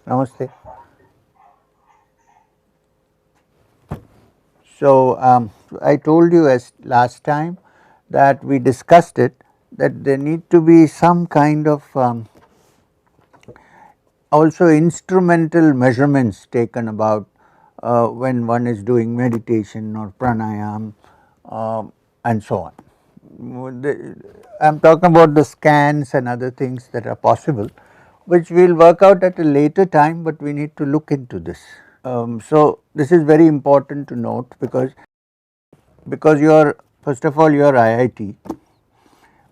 Namaste. So, I told you as last time that we discussed it, that there need to be some kind of also instrumental measurements taken about when one is doing meditation or pranayama and so on. I am talking about the scans and other things that are possible, which we will work out at a later time, but we need to look into this. So, this is very important to note because you are, first of all, you are IIT,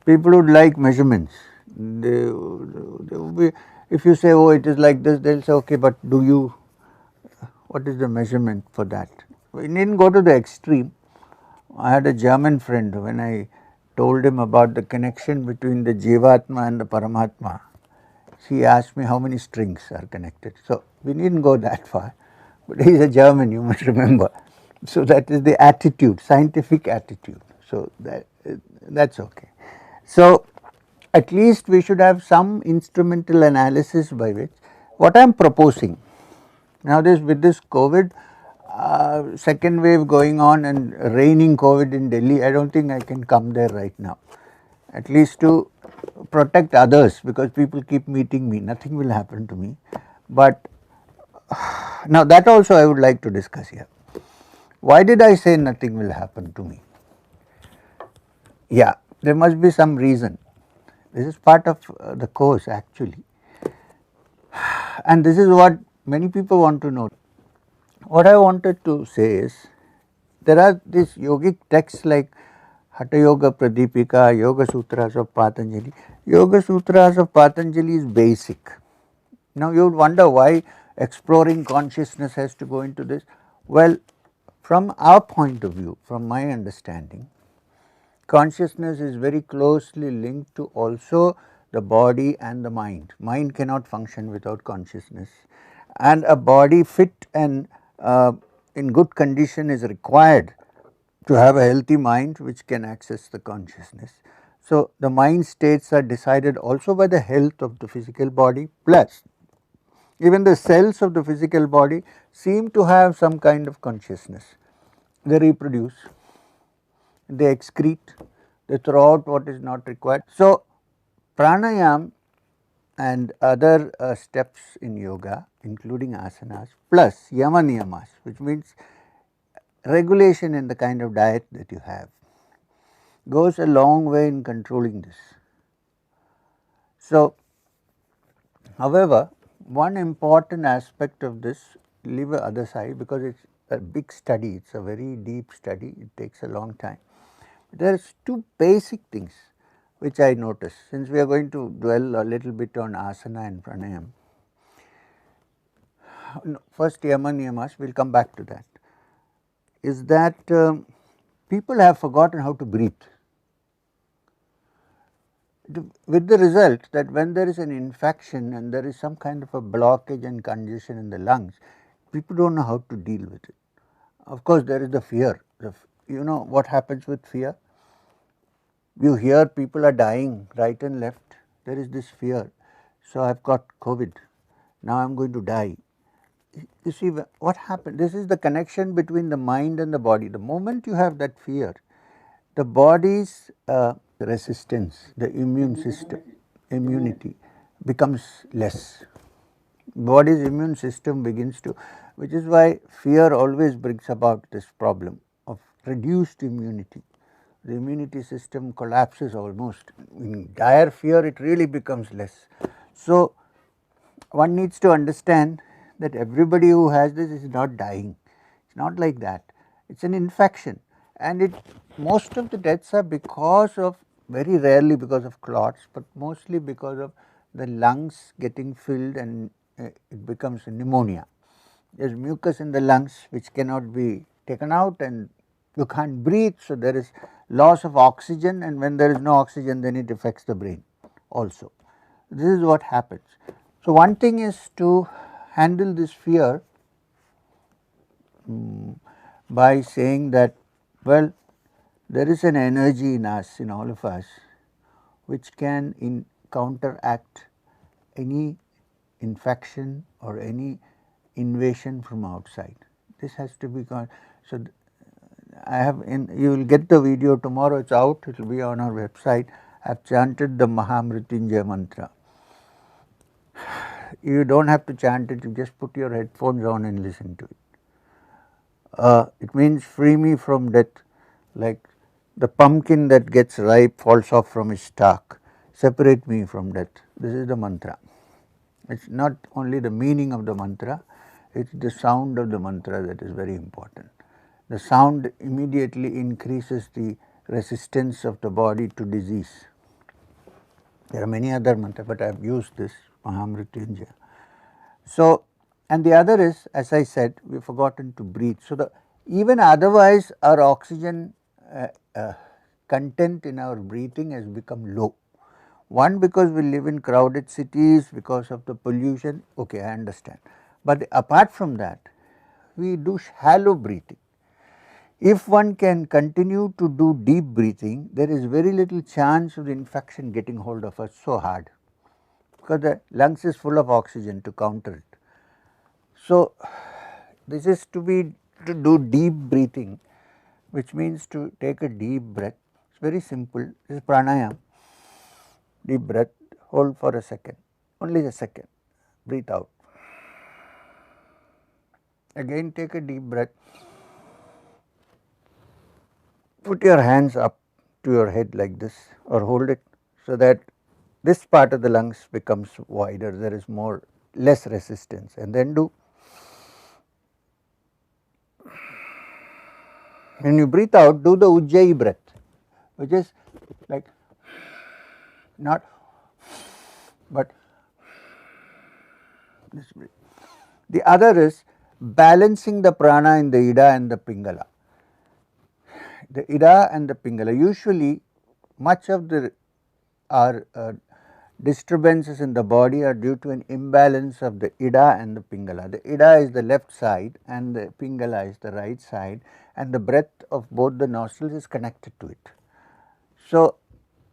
people would like measurements. They would be, if you say, oh, it is like this, they will say, okay, but do you, what is the measurement for that? We needn't go to the extreme. I had a German friend, when I told him about the connection between the Jivatma and the Paramatma, he asked me how many strings are connected. So, we needn't go that far, but he is a German, you must remember. So, that is the attitude, scientific attitude. So, that's okay. So, at least we should have some instrumental analysis by which what I am proposing. Now, with this COVID second wave going on and raining COVID in Delhi, I do not think I can come there right now, at least to protect others, because people keep meeting me, nothing will happen to me. But now that also I would like to discuss here. Why did I say nothing will happen to me? Yeah, there must be some reason. This is part of the course actually, and this is what many people want to know. What I wanted to say is, there are these yogic texts like Hatha Yoga Pradipika, Yoga Sutras of Patanjali. Yoga Sutras of Patanjali is basic. Now you would wonder why exploring consciousness has to go into this. Well, from our point of view, from my understanding, consciousness is very closely linked to also the body and the mind. Mind cannot function without consciousness, and a body fit and in good condition is required to have a healthy mind which can access the consciousness. So, the mind states are decided also by the health of the physical body, plus even the cells of the physical body seem to have some kind of consciousness. They reproduce, they excrete, they throw out what is not required. So, pranayama and other steps in yoga, including asanas, plus yama niyamas, which means regulation in the kind of diet that you have, goes a long way in controlling this. So, however, one important aspect of this, leave the other side, because it is a big study, it is a very deep study, it takes a long time. There are two basic things which I noticed, since we are going to dwell a little bit on asana and pranayama. First yama niyamas, we will come back to that, is that people have forgotten how to breathe, with the result that when there is an infection and there is some kind of a blockage and congestion in the lungs, people do not know how to deal with it. Of course, there is the fear. You know what happens with fear? You hear people are dying right and left, there is this fear. So, I have got COVID, now I am going to die. You see what happened? This is the connection between the mind and the body. The moment you have that fear, the body's resistance, the immune system, immunity becomes less. Body's immune system begins to, which is why fear always brings about this problem of reduced immunity. The immunity system collapses almost. In dire fear, it really becomes less. So, one needs to understand that everybody who has this is not dying. It is not like that. It is an infection, and most of the deaths are because of, very rarely because of clots, but mostly because of the lungs getting filled and it becomes pneumonia. There is mucus in the lungs which cannot be taken out and you can't breathe. So, there is loss of oxygen, and when there is no oxygen, then it affects the brain also. This is what happens. So, one thing is to handle this fear by saying that, well, there is an energy in us, in all of us, which can counteract any infection or any invasion from outside. This has to be gone. So, I have you will get the video tomorrow, it is out, it will be on our website. I have chanted the Mahamrityunjaya mantra. You do not have to chant it, you just put your headphones on and listen to it. It means free me from death, like the pumpkin that gets ripe falls off from its stalk, separate me from death. This is the mantra. It is not only the meaning of the mantra, it is the sound of the mantra that is very important. The sound immediately increases the resistance of the body to disease. There are many other mantras, but I have used this Mahamrityunjaya. So, and the other is, as I said, we have forgotten to breathe. So, even otherwise our oxygen content in our breathing has become low. One, because we live in crowded cities, because of the pollution, okay, I understand. But apart from that, we do shallow breathing. If one can continue to do deep breathing, there is very little chance of the infection getting hold of us so hard, because the lungs is full of oxygen to counter it. So, this is to do deep breathing, which means to take a deep breath. It is very simple. This is pranayama. Deep breath, hold for a second, only a second, breathe out. Again take a deep breath, put your hands up to your head like this or hold it, so that this part of the lungs becomes wider, there is less resistance, and then do. When you breathe out, do the Ujjayi breath, which is like not, but this breath. The other is balancing the prana in the Ida and the Pingala. The Ida and the Pingala, usually much of our disturbances in the body are due to an imbalance of the Ida and the Pingala. The Ida is the left side and the Pingala is the right side, and the breath of both the nostrils is connected to it. So,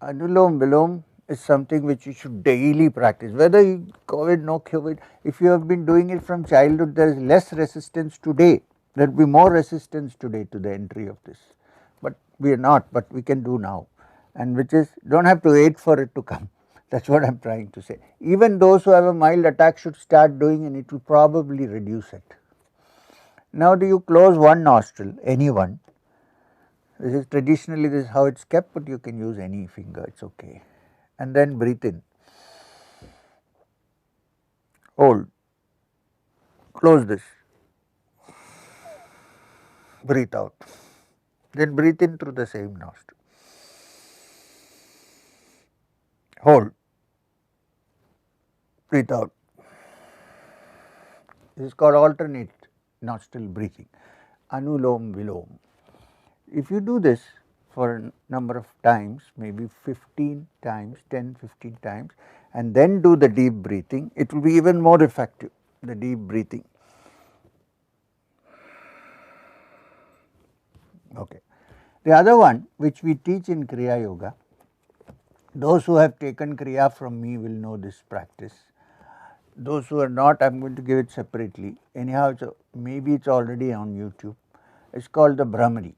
Anulom Vilom is something which you should daily practice, whether you COVID, no COVID. If you have been doing it from childhood, there is less resistance today, there will be more resistance today to the entry of this, but we are not, but we can do now, and which is do not have to wait for it to come. That is what I am trying to say. Even those who have a mild attack should start doing, and it will probably reduce it. Now, do you close one nostril, any one? This is traditionally this is how it is kept, but you can use any finger, it is okay. And then breathe in, hold, close this, breathe out, then breathe in through the same nostril, hold, breathe out. This is called alternate nostril breathing, Anulom Vilom. If you do this for a number of times, maybe 15 times, 10, 15 times, and then do the deep breathing, it will be even more effective, the deep breathing. Okay. The other one which we teach in Kriya Yoga, those who have taken Kriya from me will know this practice. Those who are not, I am going to give it separately. Anyhow, maybe it is already on YouTube. It is called the Brahmari.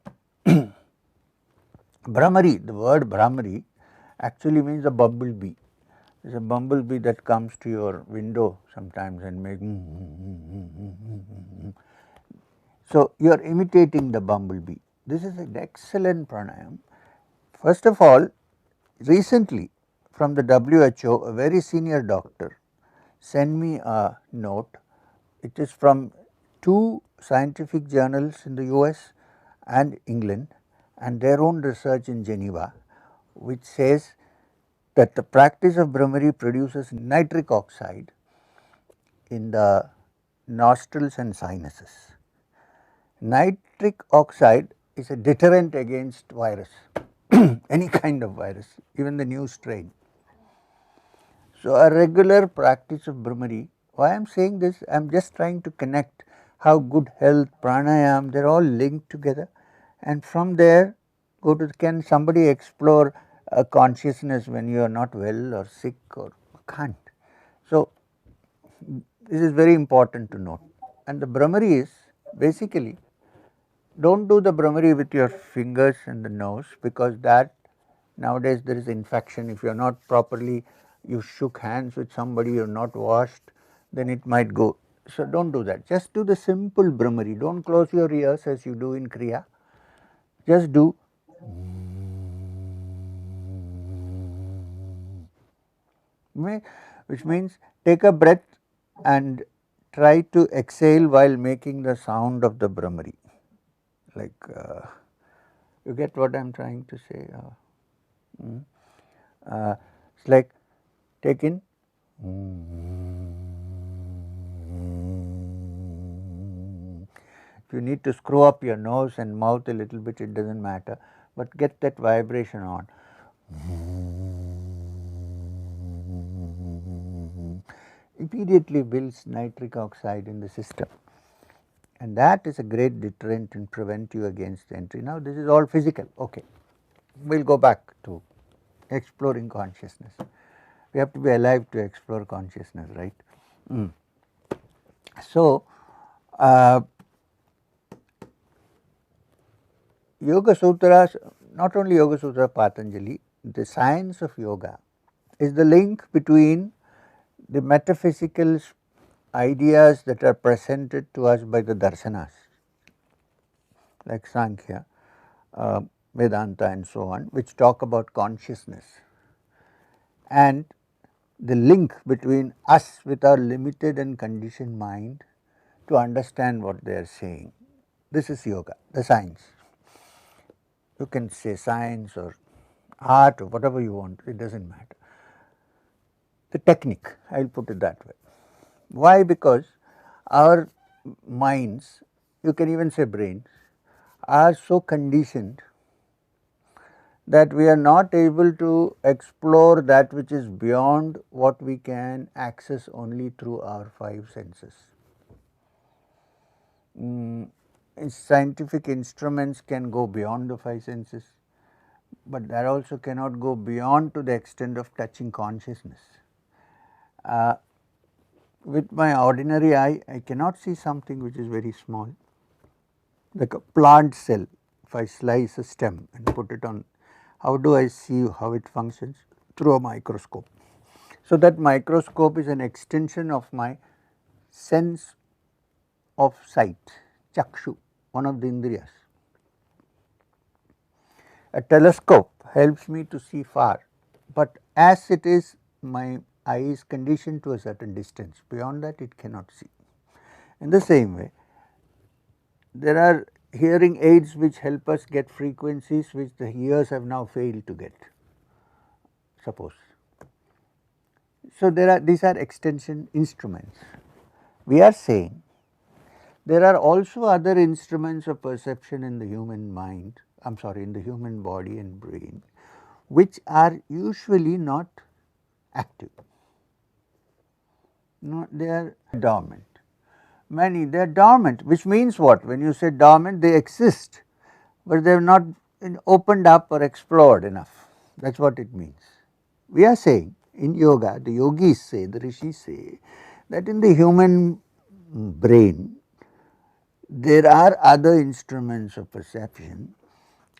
Brahmari, the word Brahmari actually means a bumblebee. There is a bumblebee that comes to your window sometimes and makes. So, you are imitating the bumblebee. This is an excellent pranayama. First of all, recently from the WHO, a very senior doctor sent me a note. It is from 2 scientific journals in the US and England, and their own research in Geneva, which says that the practice of Brahmari produces nitric oxide in the nostrils and sinuses. Nitric oxide is a deterrent against virus, any kind of virus, even the new strain. So, a regular practice of Brahmari, why I am saying this, I am just trying to connect how good health, pranayama, they are all linked together, and from there go to, can somebody explore a consciousness when you are not well or sick or can't. So, This is very important to note. And the Brahmari is basically, don't do the Brahmari with your fingers and the nose, because that nowadays there is infection. If you are not properly, you shook hands with somebody, you are not washed, then it might go. So don't do that. Just do the simple Brahmari. Don't close your ears as you do in Kriya. Just do. Which means take a breath and try to exhale while making the sound of the Brahmari. Like, you get what I am trying to say? It's like take in. If you need to screw up your nose and mouth a little bit, it does not matter, but get that vibration on. Immediately builds nitric oxide in the system, and that is a great deterrent and prevent you against entry. Now this is all physical. Okay, we will go back to exploring consciousness. We have to be alive to explore consciousness, right? So, Yoga Sutras, not only Yoga Sutra Patanjali, the science of yoga is the link between the metaphysical ideas that are presented to us by the darshanas, like Sankhya, Vedanta and so on, which talk about consciousness, and the link between us with our limited and conditioned mind to understand what they are saying. This is yoga, the science. You can say science or art or whatever you want, it does not matter. The technique, I will put it that way. Why? Because our minds, you can even say brains, are so conditioned that we are not able to explore that which is beyond what we can access only through our five senses. Scientific instruments can go beyond the five senses, but that also cannot go beyond to the extent of touching consciousness. With my ordinary eye, I cannot see something which is very small, like a plant cell. If I slice a stem and put it on, how do I see how it functions? Through a microscope. So that microscope is an extension of my sense of sight, chakshu, one of the indriyas. A telescope helps me to see far, but as it is, my eye is conditioned to a certain distance. Beyond that, it cannot see. In the same way, there are hearing aids which help us get frequencies which the ears have now failed to get, suppose. So, these are extension instruments. We are saying there are also other instruments of perception in the human mind, I am sorry, in the human body and brain, which are usually not active. No, they are dormant. Many, they are dormant, which means what? When you say dormant, they exist, but they have not opened up or explored enough. That is what it means. We are saying in yoga, the yogis say, the rishis say, that in the human brain, there are other instruments of perception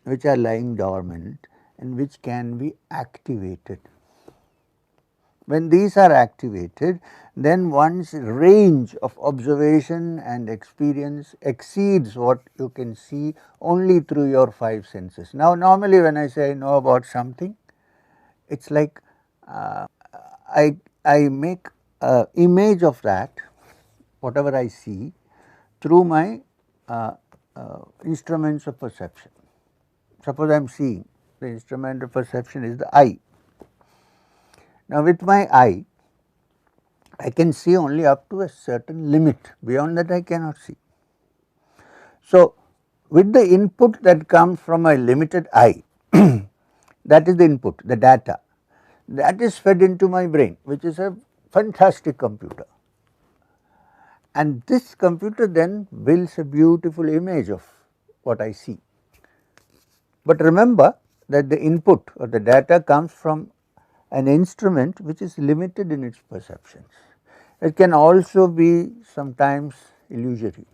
which are lying dormant and which can be activated. When these are activated, then one's range of observation and experience exceeds what you can see only through your five senses. Now, normally when I say I know about something, it is like I make an image of that, whatever I see, through my instruments of perception. Suppose I am seeing, the instrument of perception is the eye. Now, with my eye, I can see only up to a certain limit, beyond that I cannot see. So, with the input that comes from a limited eye, that is the input, the data, that is fed into my brain, which is a fantastic computer. And this computer then builds a beautiful image of what I see. But remember that the input or the data comes from an instrument which is limited in its perceptions. It can also be sometimes illusory,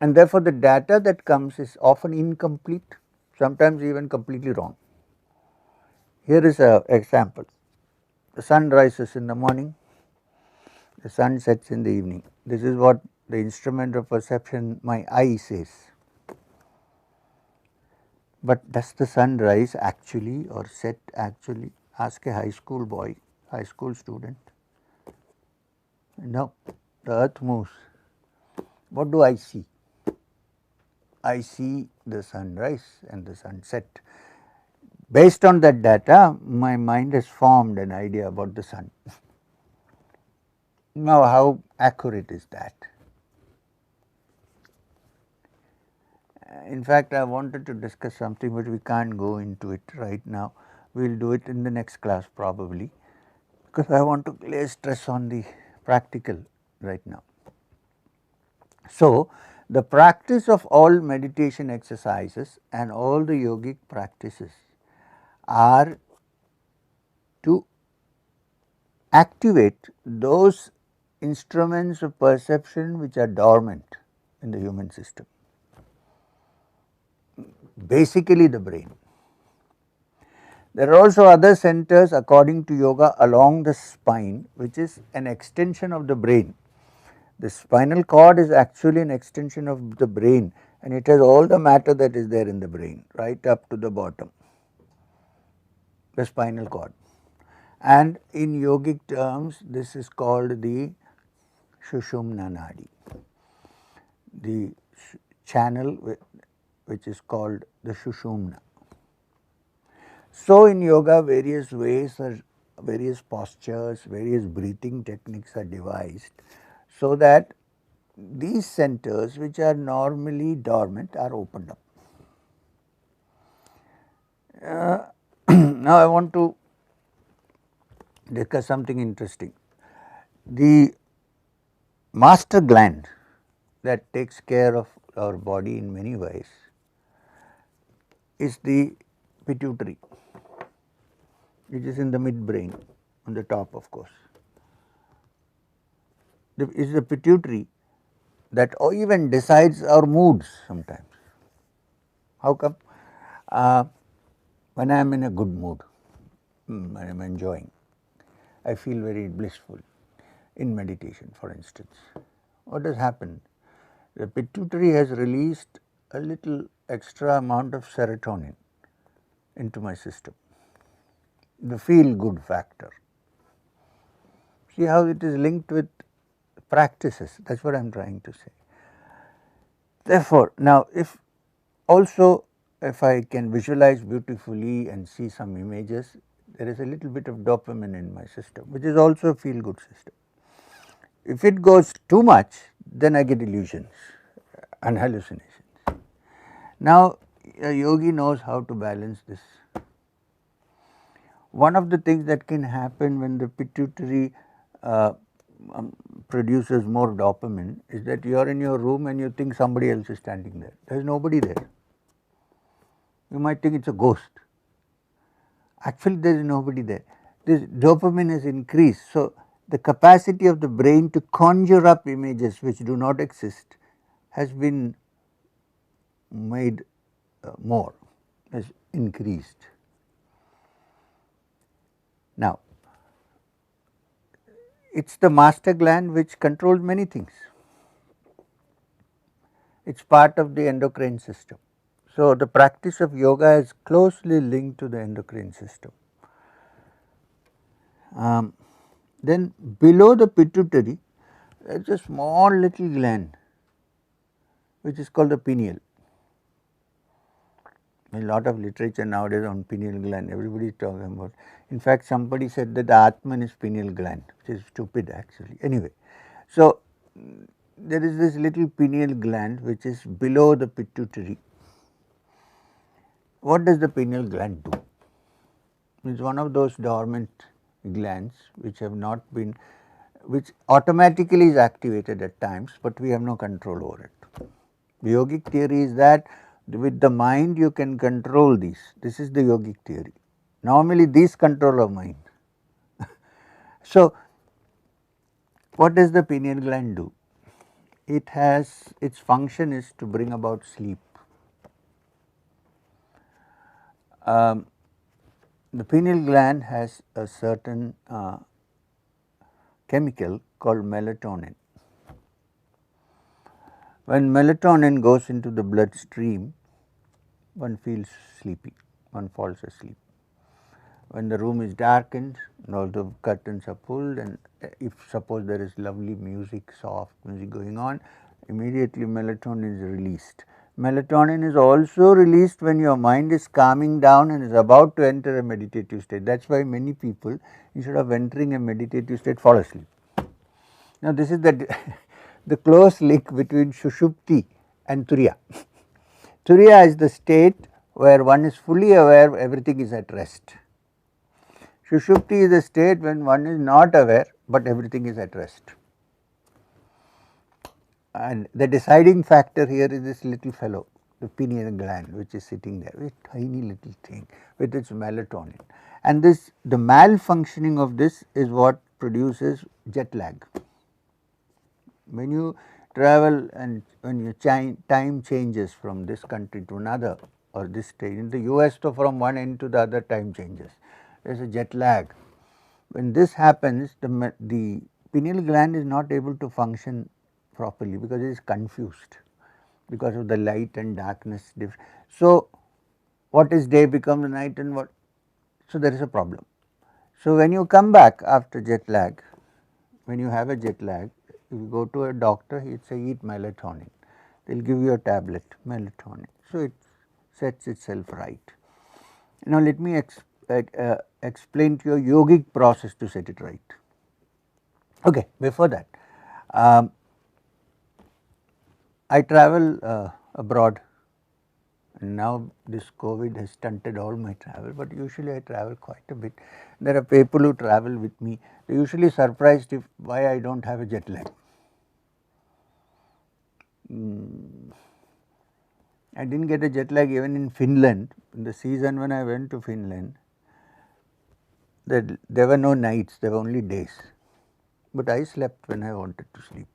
and therefore, the data that comes is often incomplete, sometimes even completely wrong. Here is an example. The sun rises in the morning, the sun sets in the evening. This is what the instrument of perception, my eye, says. But does the sun rise actually or set actually? Ask a high school boy, high school student. No, the earth moves. What do I see? I see the sunrise and the sunset. Based on that data, my mind has formed an idea about the sun. Now, how accurate is that? In fact, I wanted to discuss something, but we can't go into it right now. We will do it in the next class probably, because I want to lay stress on the practical right now. So, the practice of all meditation exercises and all the yogic practices are to activate those instruments of perception which are dormant in the human system, basically the brain. There are also other centers according to yoga along the spine, which is an extension of the brain. The spinal cord is actually an extension of the brain, and it has all the matter that is there in the brain right up to the bottom, the spinal cord. And in yogic terms, this is called the Sushumna Nadi, the channel which is called the Sushumna. So, in yoga, various ways or various postures, various breathing techniques are devised, so that these centers which are normally dormant are opened up. Now, I want to discuss something interesting. The master gland that takes care of our body in many ways is the pituitary, which is in the midbrain on the top, of course. It is the pituitary that even decides our moods sometimes. How come? When I am in a good mood, I am enjoying, I feel very blissful in meditation, for instance. What has happened? The pituitary has released a little extra amount of serotonin into my system, the feel good factor. See how it is linked with practices, that is what I am trying to say. Therefore, now if also if I can visualize beautifully and see some images, there is a little bit of dopamine in my system, which is also a feel good system. If it goes too much, then I get illusions and hallucinations. Now, a yogi knows how to balance this. One of the things that can happen when the pituitary produces more dopamine is that you are in your room and you think somebody else is standing there. There is nobody there. You might think it is a ghost. Actually, there is nobody there. This dopamine has increased. So, the capacity of the brain to conjure up images which do not exist has been made more, has increased. Now, it is the master gland which controls many things. It is part of the endocrine system. So, the practice of yoga is closely linked to the endocrine system. Then below the pituitary, there is a small little gland which is called the pineal. A lot of literature nowadays on pineal gland, everybody is talking about. In fact, somebody said that the Atman is pineal gland, which is stupid actually. Anyway, so there is this little pineal gland which is below the pituitary. What does the pineal gland do? It is one of those dormant glands which have not been, which automatically is activated at times, but we have no control over it. The yogic theory is that with the mind you can control these. This is the yogic theory. Normally these control our mind. So, What does the pineal gland do? It has, its function is to bring about sleep. The pineal gland has a certain chemical called melatonin. When melatonin goes into the bloodstream, one feels sleepy, one falls asleep. When the room is darkened and all the curtains are pulled, and if suppose there is lovely music, soft music going on, immediately melatonin is released. Melatonin is also released when your mind is calming down and is about to enter a meditative state. That is why many people, instead of entering a meditative state, fall asleep. Now, this is the, the close link between Shushupti and Turiya. Turiya is the state where one is fully aware everything is at rest. Shushupti is the state when one is not aware, but everything is at rest. And the deciding factor here is this little fellow, the pineal gland, which is sitting there, a tiny little thing with its melatonin. And this, the malfunctioning of this is what produces jet lag. When you travel and when your time changes from this country to another, or this state, in the US, so from one end to the other time changes, there is a jet lag. When this happens, the pineal gland is not able to function properly because it is confused because of the light and darkness. So, what is day becomes night, and what, so there is a problem. So, when you come back after jet lag, when you have a jet lag, you go to a doctor, he will say eat melatonin, they will give you a tablet, melatonin. So, it sets itself right. Now, let me explain to you a yogic process to set it right. Okay, before that, I travel abroad, and now this COVID has stunted all my travel, but usually I travel quite a bit. There are people who travel with me, they are usually surprised if why I do not have a jet lag. I did not get a jet lag even in Finland. In the season when I went to Finland, there were no nights, there were only days, but I slept when I wanted to sleep.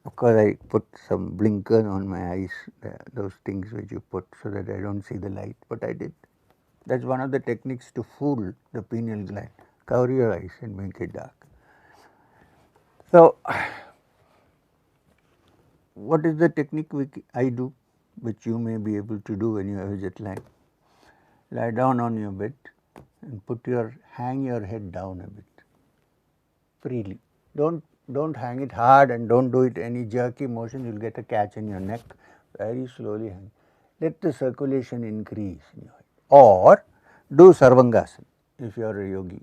Of course, I put some blinker on my eyes, those things which you put so that I do not see the light, but I did. That is one of the techniques to fool the pineal gland, cover your eyes and make it dark. So, what is the technique which I do, which you may be able to do when you have a jet lag? Lie down on your bed and hang your head down a bit, freely. Don't hang it hard and don't do it any jerky motion, you will get a catch in your neck. Very slowly hang. Let the circulation increase in your head. Or do Sarvangasana if you are a yogi,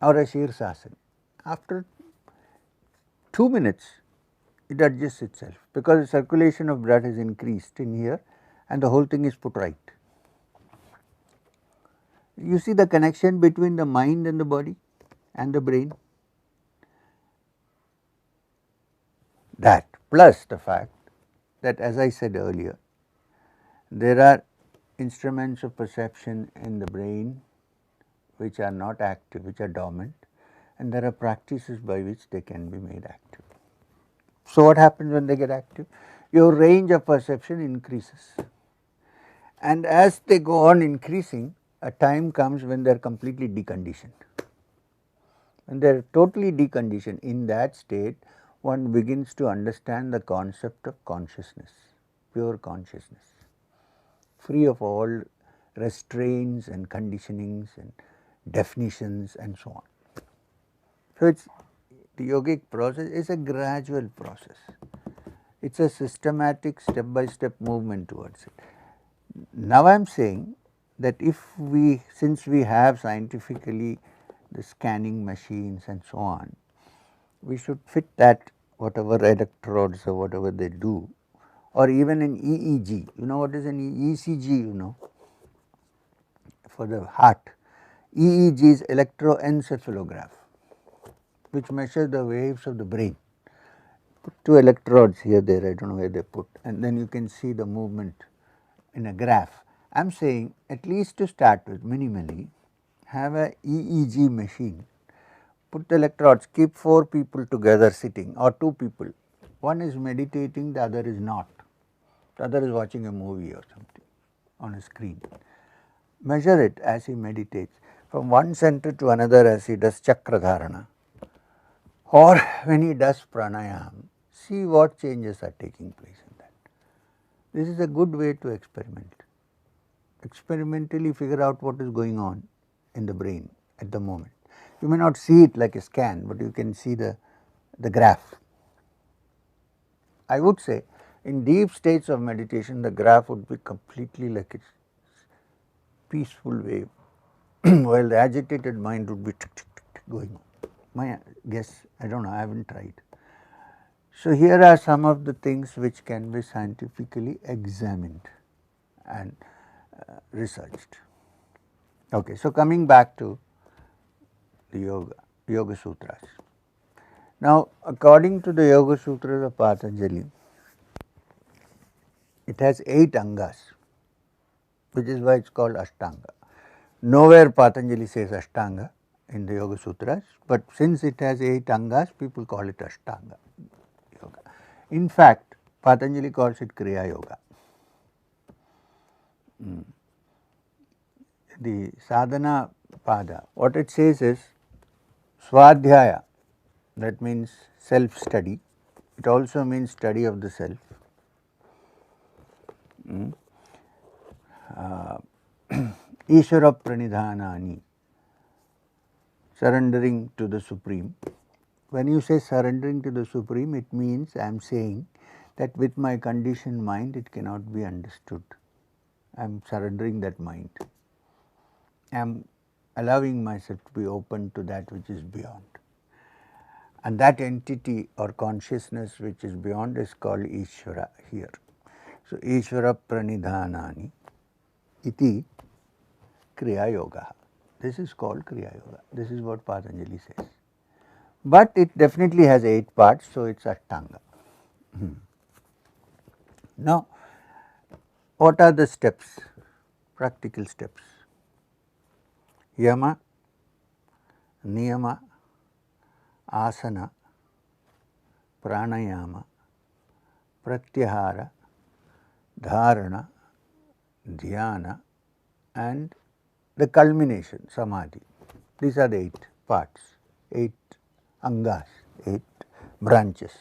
or a Shirsasana. After 2 minutes, it adjusts itself because the circulation of blood is increased in here and the whole thing is put right. You see the connection between the mind and the body and the brain? That plus the fact that, as I said earlier, there are instruments of perception in the brain which are not active, which are dormant, and there are practices by which they can be made active. So, what happens when they get active? Your range of perception increases, and as they go on increasing, a time comes when they are completely deconditioned. When they are totally deconditioned, in that state, one begins to understand the concept of consciousness, pure consciousness, free of all restraints and conditionings and definitions and so on. So, it's the yogic process is a gradual process. It is a systematic step by step movement towards it. Now, I am saying that if we, since we have scientifically the scanning machines and so on, we should fit that whatever electrodes or whatever they do, or even an EEG. You know what is an ECG, you know, for the heart. EEG is electroencephalograph, which measures the waves of the brain. Put 2 electrodes here, there, I do not know where they put, and then you can see the movement in a graph. I am saying at least to start with, minimally, have a EEG machine put the electrodes, keep 4 people together sitting or 2 people, one is meditating, the other is not, the other is watching a movie or something on a screen. Measure it as he meditates from one center to another as he does chakra dharana, or when he does pranayama, see what changes are taking place in that. This is a good way to experiment. Experimentally figure out what is going on in the brain at the moment. You may not see it like a scan, but you can see the graph. I would say in deep states of meditation, the graph would be completely like a peaceful wave, while the agitated mind would be tick, tick, tick, tick going on. My guess, I don't know, I haven't tried. So, here are some of the things which can be scientifically examined and researched. Okay, so coming back to the Yoga Sutras. Now, according to the Yoga Sutras of Patanjali, it has 8 angas, which is why it is called Ashtanga. Nowhere Patanjali says Ashtanga in the Yoga Sutras, but since it has 8 angas, people call it Ashtanga Yoga. In fact, Patanjali calls it Kriya Yoga. The sadhana pada, what it says is Swadhyaya, that means self study, it also means study of the self. Ishvara pranidhanani, surrendering to the Supreme. When you say surrendering to the Supreme, it means I am saying that with my conditioned mind it cannot be understood. I am surrendering that mind. I am allowing myself to be open to that which is beyond. And that entity or consciousness which is beyond is called Ishvara here. So, Ishvara pranidhanani iti Kriya Yoga. This is called Kriya Yoga. This is what Patanjali says. But it definitely has 8 parts, so it is Ashtanga. Now, what are the steps, practical steps? Yama, Niyama, Asana, Pranayama, Pratyahara, Dharana, Dhyana, and the culmination, Samadhi. These are the 8 parts, 8 angas, 8 branches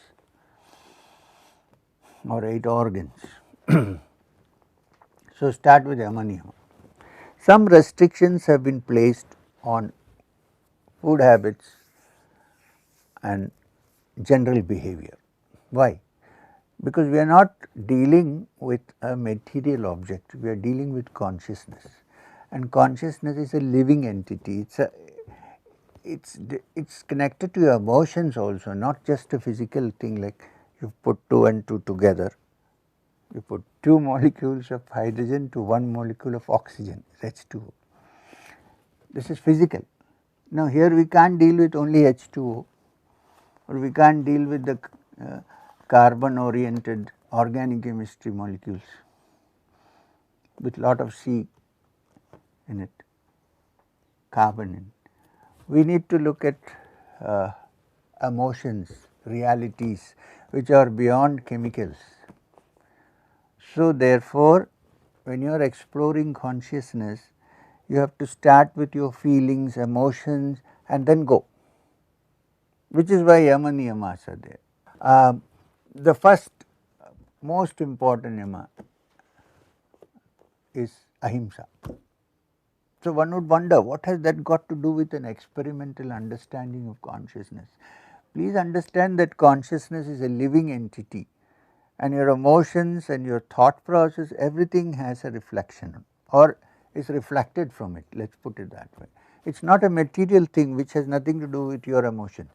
or 8 organs. So, start with Yama Niyama. Some restrictions have been placed on food habits and general behavior. Why? Because we are not dealing with a material object, we are dealing with consciousness, and consciousness is a living entity. It's connected to your emotions also, not just a physical thing like you put 2 and 2 together. You put 2 molecules of hydrogen to 1 molecule of oxygen, H2O. This is physical. Now, here we can't deal with only H2O, or we can't deal with the carbon oriented organic chemistry molecules with lot of C in it, carbon in it. We need to look at emotions, realities which are beyond chemicals. So, therefore, when you are exploring consciousness, you have to start with your feelings, emotions, and then go, which is why Yama Niyamas are there. The first most important Yama is Ahimsa. So, one would wonder what has that got to do with an experimental understanding of consciousness. Please understand that consciousness is a living entity, and your emotions and your thought process, everything has a reflection or is reflected from it, let us put it that way. It is not a material thing which has nothing to do with your emotions.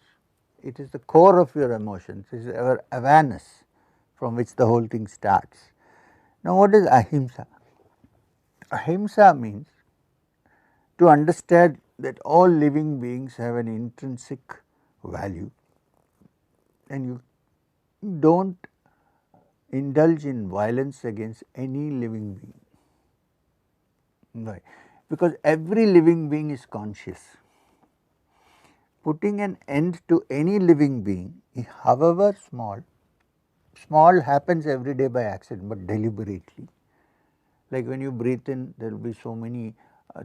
It is the core of your emotions, it is our awareness from which the whole thing starts. Now, what is Ahimsa? Ahimsa means to understand that all living beings have an intrinsic value, and you do not indulge in violence against any living being. Why? Because every living being is conscious. putting an end to any living being, however small, small happens every day by accident, but deliberately. Like when you breathe in, there will be so many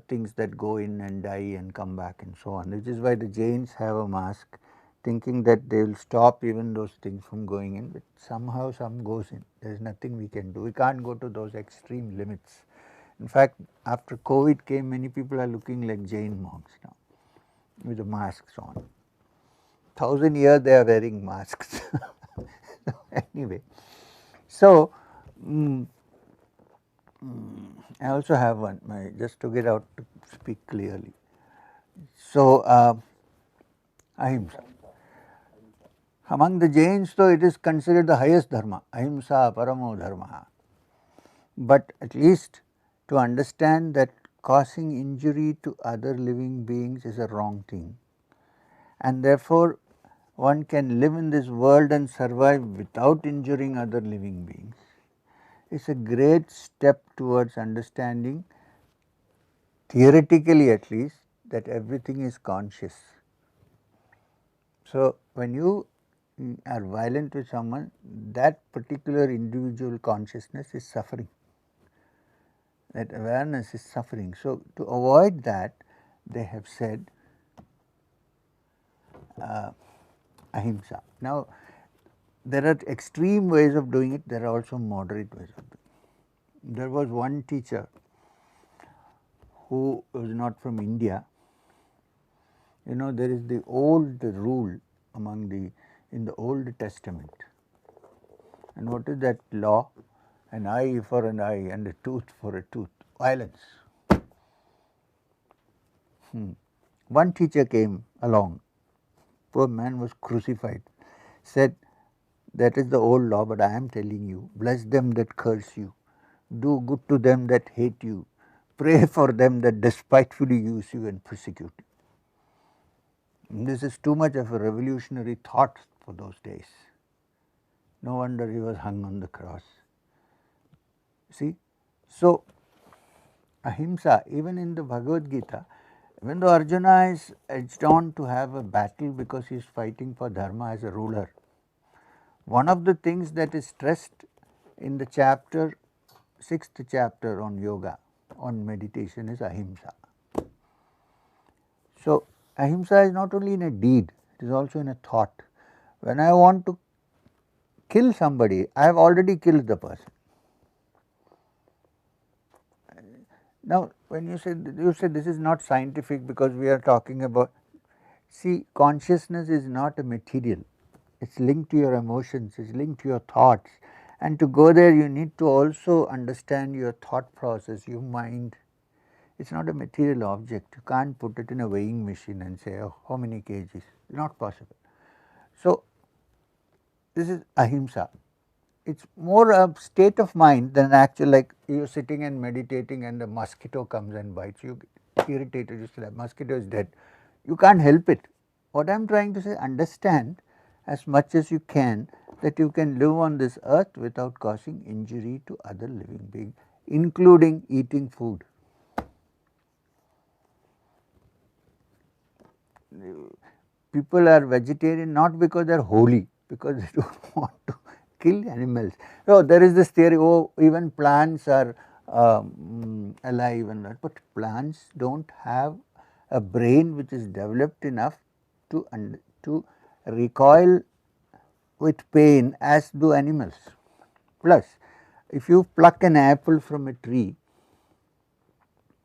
things that go in and die and come back and so on, which is why the Jains have a mask, thinking that they will stop even those things from going in, but somehow some goes in. There is nothing we can do. We can't go to those extreme limits. In fact, after COVID came, many people are looking like Jain monks now with the masks on. 1,000 years they are wearing masks. Anyway, so I also have one, just to get out to speak clearly. So, Ahimsa. Among the Jains, though, it is considered the highest dharma, Ahimsa paramo dharma. But at least to understand that causing injury to other living beings is a wrong thing, and therefore one can live in this world and survive without injuring other living beings, is a great step towards understanding, theoretically at least, that everything is conscious. So, when you are violent with someone, that particular individual consciousness is suffering, that awareness is suffering. So, to avoid that, they have said ahimsa. Now, there are extreme ways of doing it, there are also moderate ways of doing it. There was one teacher who was not from India. You know, there is the old rule among in the Old Testament. And what is that law? An eye for an eye and a tooth for a tooth. Violence. One teacher came along. Poor man was crucified. Said, that is the old law, but I am telling you, bless them that curse you. Do good to them that hate you. Pray for them that despitefully use you and persecute you. This is too much of a revolutionary thought for those days. No wonder he was hung on the cross. See, so ahimsa, even in the Bhagavad Gita, even though Arjuna is edged on to have a battle because he is fighting for dharma as a ruler, one of the things that is stressed in the chapter, 6th chapter on yoga, on meditation, is ahimsa. So, ahimsa is not only in a deed, it is also in a thought. When I want to kill somebody, I have already killed the person. Now, when you said this is not scientific because we are talking about, see, consciousness is not a material, it is linked to your emotions, it is linked to your thoughts, and to go there you need to also understand your thought process, your mind. It is not a material object, you can't put it in a weighing machine and say, oh, how many kgs, not possible. So, this is ahimsa. It is more a state of mind than actual, like you are sitting and meditating and a mosquito comes and bites you, get irritated, you say, that mosquito is dead. You can't help it. What I am trying to say, understand as much as you can that you can live on this earth without causing injury to other living beings, including eating food. People are vegetarian not because they are holy, because they do not want to kill animals. So, there is this theory, oh, even plants are alive and that, but plants do not have a brain which is developed enough to recoil with pain as do animals. Plus, if you pluck an apple from a tree,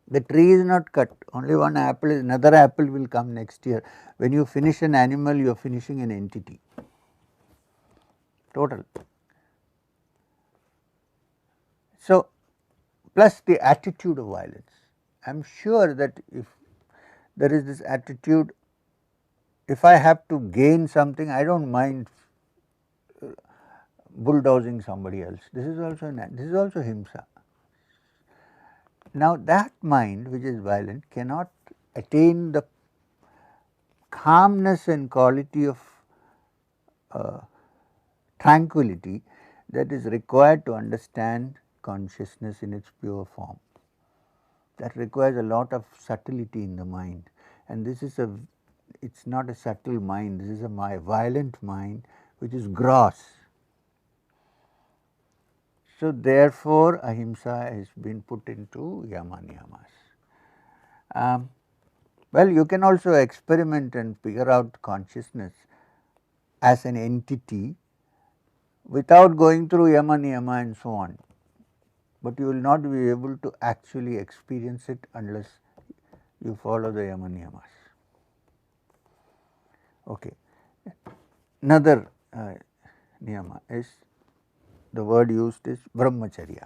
the tree is not cut, only one apple, another apple will come next year. When you finish an animal, you are finishing an entity, total. So, plus the attitude of violence. I am sure that if there is this attitude, if I have to gain something, I do not mind bulldozing somebody else. This is also himsa. Now, that mind which is violent cannot attain the calmness and quality of tranquility that is required to understand consciousness in its pure form. That requires a lot of subtlety in the mind, and this is it is not a subtle mind, this is a violent mind which is gross. So, therefore, ahimsa has been put into yama niyamas. Well, you can also experiment and figure out consciousness as an entity without going through yama niyama and so on, but you will not be able to actually experience it unless you follow the yama niyamas. Okay. Another niyama is, the word used is Brahmacharya.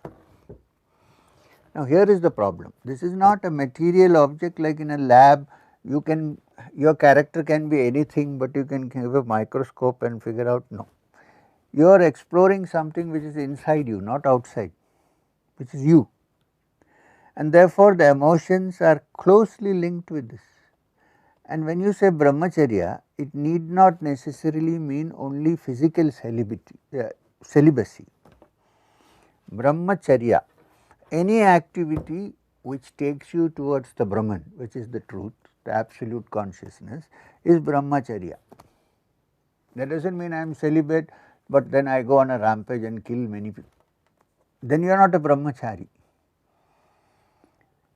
Now, here is the problem. This is not a material object like in a lab. You can, your character can be anything, but you can have a microscope and figure out. No, you are exploring something which is inside you, not outside, which is you, and therefore the emotions are closely linked with this. And when you say Brahmacharya, it need not necessarily mean only physical celibacy. Brahmacharya, any activity which takes you towards the Brahman, which is the truth, the absolute consciousness, is Brahmacharya. That does not mean I am celibate, but then I go on a rampage and kill many people. Then you are not a Brahmachari.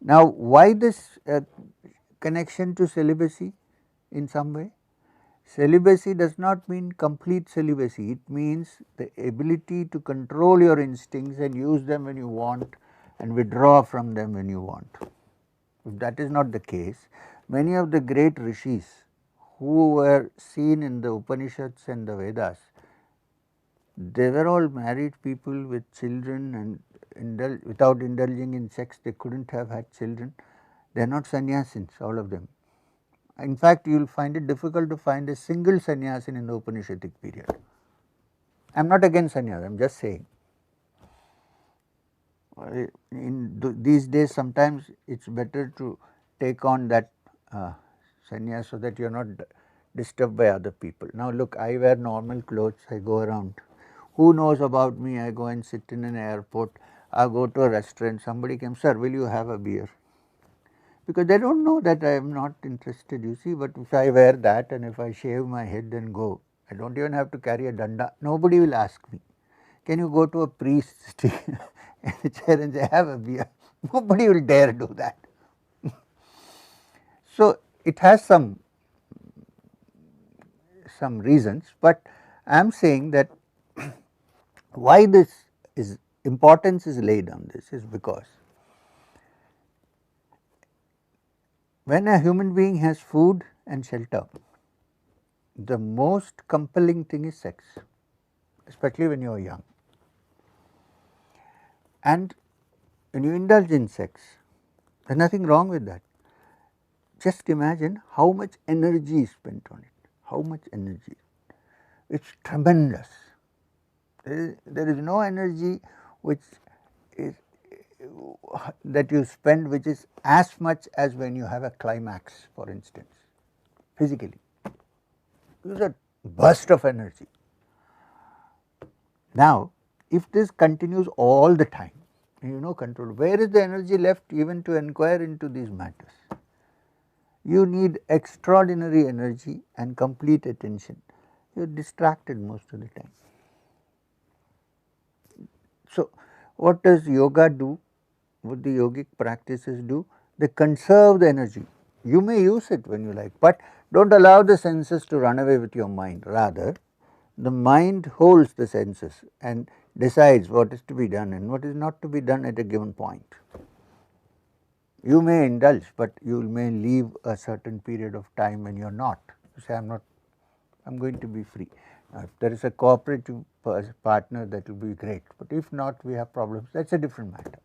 Now, why this connection to celibacy in some way? Celibacy does not mean complete celibacy, it means the ability to control your instincts and use them when you want and withdraw from them when you want. If that is not the case, many of the great rishis who were seen in the Upanishads and the Vedas, they were all married people with children, and without indulging in sex they could not have had children. They are not sannyasins, all of them. In fact, you will find it difficult to find a single sannyasin in the Upanishadic period. I am not against sannyas, I am just saying. In these days, sometimes it is better to take on that sannyas so that you are not disturbed by other people. Now, look, I wear normal clothes, I go around. Who knows about me? I go and sit in an airport, I go to a restaurant, somebody comes, sir, will you have a beer? Because they do not know that I am not interested, you see, but if I wear that and if I shave my head and go, I do not even have to carry a danda, nobody will ask me. Can you go to a priest in a chair and say, have a beer? Nobody will dare do that. So, it has some reasons, but I am saying that why this is importance is laid on this is because when a human being has food and shelter, the most compelling thing is sex, especially when you are young. And when you indulge in sex, there is nothing wrong with that. Just imagine how much energy is spent on it, how much energy, it is tremendous. There is no energy which is that you spend which is as much as when you have a climax, for instance, physically. It is a burst of energy. Now, if this continues all the time, you know control, where is the energy left even to inquire into these matters? You need extraordinary energy and complete attention. You are distracted most of the time. So, what does yoga do? What the yogic practices do? They conserve the energy. You may use it when you like, but do not allow the senses to run away with your mind. Rather, the mind holds the senses and decides what is to be done and what is not to be done at a given point. You may indulge, but you may leave a certain period of time when you are not. You say, I am going to be free. Now, if there is a cooperative partner, that will be great, but if not, we have problems, that is a different matter.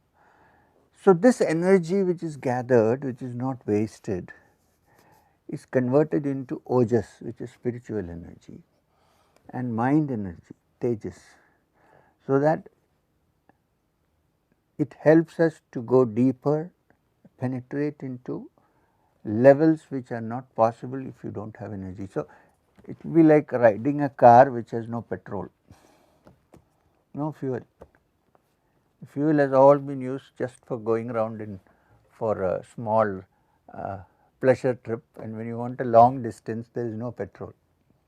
So, this energy which is gathered, which is not wasted, is converted into ojas, which is spiritual energy, and mind energy, tejas, so that it helps us to go deeper, penetrate into levels which are not possible if you do not have energy. So, it will be like riding a car which has no petrol, no fuel. Fuel has all been used just for going around in for a small pleasure trip, and when you want a long distance, there is no petrol.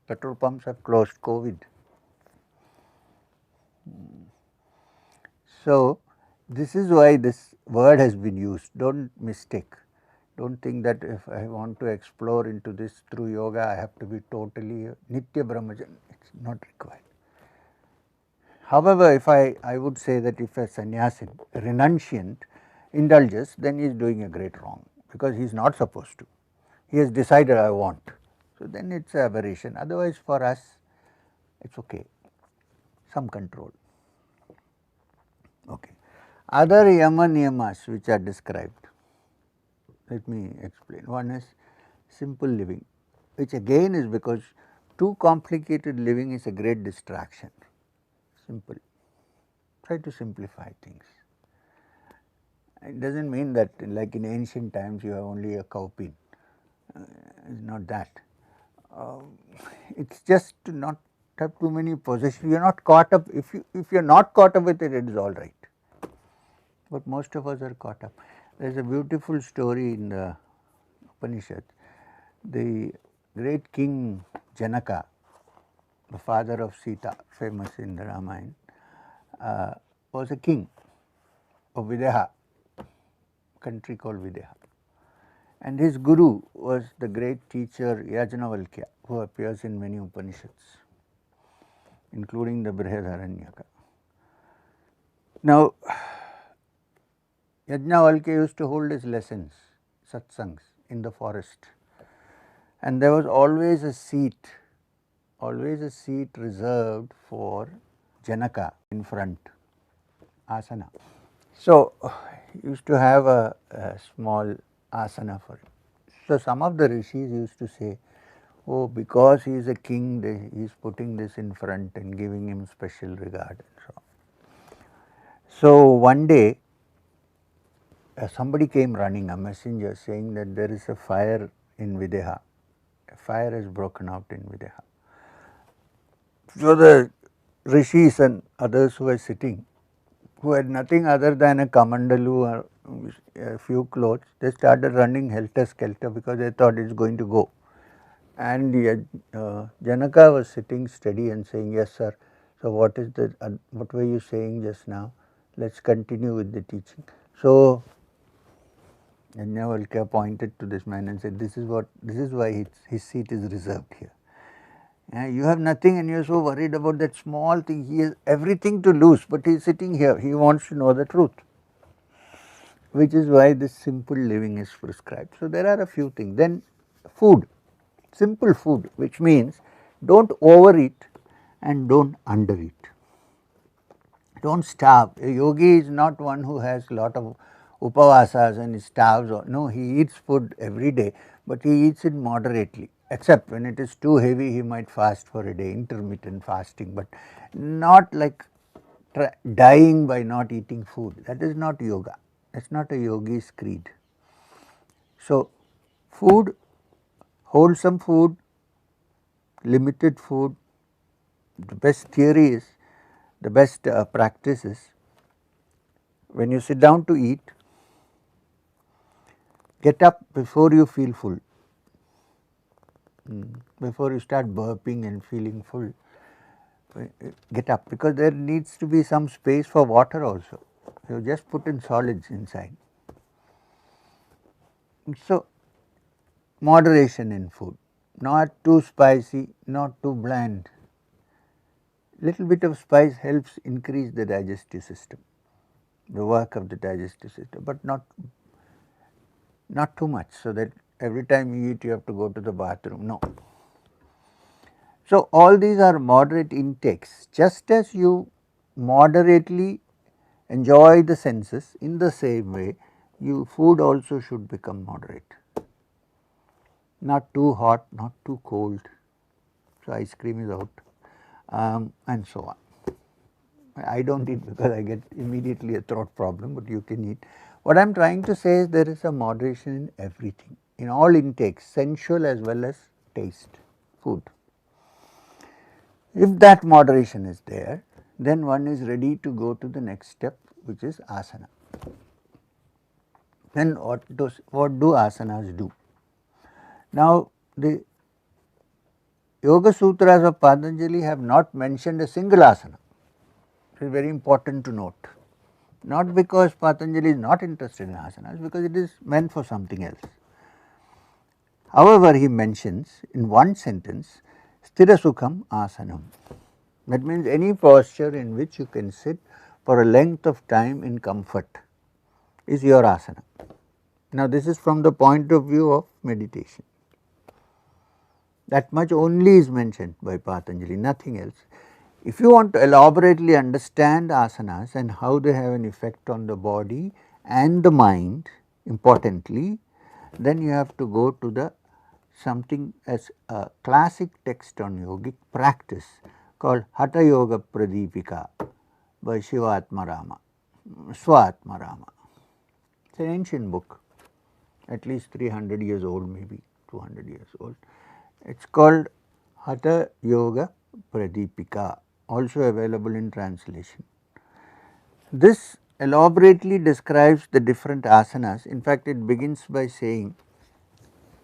Petrol pumps have closed, COVID. So, this is why this word has been used. Do not mistake. Do not think that if I want to explore into this through yoga, I have to be totally Nitya Brahmacharya. It is not required. However, if I would say that if a sannyasin, a renunciant, indulges, then he is doing a great wrong, because he is not supposed to. He has decided I want. So, then it is an aberration. Otherwise, for us, it is okay, some control. Okay. Other yama niyamas which are described, let me explain. One is simple living, which again is because too complicated living is a great distraction. Simple. Try to simplify things. It does not mean that like in ancient times you have only a cowpea. It is not that. It is just to not have too many possessions. You are not caught up. If you are not caught up with it, it is all right. But most of us are caught up. There is a beautiful story in the Upanishad. The great king Janaka, the father of Sita, famous in the Ramayana, was a king of Videha, country called Videha. And his guru was the great teacher Yajnavalkya, who appears in many Upanishads, including the Brihadaranyaka. Now, Yajnavalkya used to hold his lessons, satsangs, in the forest, and there was always a seat reserved for Janaka in front, asana. So, he used to have a small asana for him. So, some of the rishis used to say, oh, because he is a king, he is putting this in front and giving him special regard and so on. So, one day somebody came running, a messenger, saying that there is a fire in Videha. A fire has broken out in Videha. So, the rishis and others who were sitting, who had nothing other than a kamandalu or a few clothes, they started running helter-skelter because they thought it is going to go. And Janaka was sitting steady and saying, yes sir, so what were you saying just now? Let us continue with the teaching. So, Yajnavalkya pointed to this man and said, this is why his seat is reserved here. You have nothing and you are so worried about that small thing. He has everything to lose, but he is sitting here. He wants to know the truth, which is why this simple living is prescribed. So, there are a few things. Then food, simple food, which means do not overeat and do not undereat. Do not starve. A yogi is not one who has lot of upavasas and he starves. No, he eats food every day, but he eats it moderately. Except when it is too heavy, he might fast for a day, intermittent fasting, but not like dying by not eating food. That is not yoga. That is not a yogi's creed. So, food, wholesome food, limited food, the best theory is, the best practice is, when you sit down to eat, get up before you feel full. Before you start burping and feeling full, get up, because there needs to be some space for water also. You just put in solids inside. So, moderation in food, not too spicy, not too bland. Little bit of spice helps increase the digestive system, the work of the digestive system, but not too much, so that every time you eat you have to go to the bathroom. No. So, all these are moderate intakes. Just as you moderately enjoy the senses, in the same way food also should become moderate, not too hot, not too cold. So, ice cream is out, and so on. I do not eat because I get immediately a throat problem, but you can eat. What I am trying to say is there is a moderation in everything, in all intakes, sensual as well as taste, food. If that moderation is there, then one is ready to go to the next step, which is asana. Then what do asanas do? Now, the Yoga Sutras of Patanjali have not mentioned a single asana. It is very important to note. Not because Patanjali is not interested in asanas, because it is meant for something else. However, he mentions in one sentence, Sthira Sukham Asanam. That means any posture in which you can sit for a length of time in comfort is your asana. Now, this is from the point of view of meditation. That much only is mentioned by Patanjali, nothing else. If you want to elaborately understand asanas and how they have an effect on the body and the mind, importantly, then you have to go to the something as a classic text on yogic practice called Hatha Yoga Pradipika by Shivatmarama, Swatmarama. It is an ancient book, at least 300 years old, maybe 200 years old. It is called Hatha Yoga Pradipika, also available in translation. This elaborately describes the different asanas. In fact, it begins by saying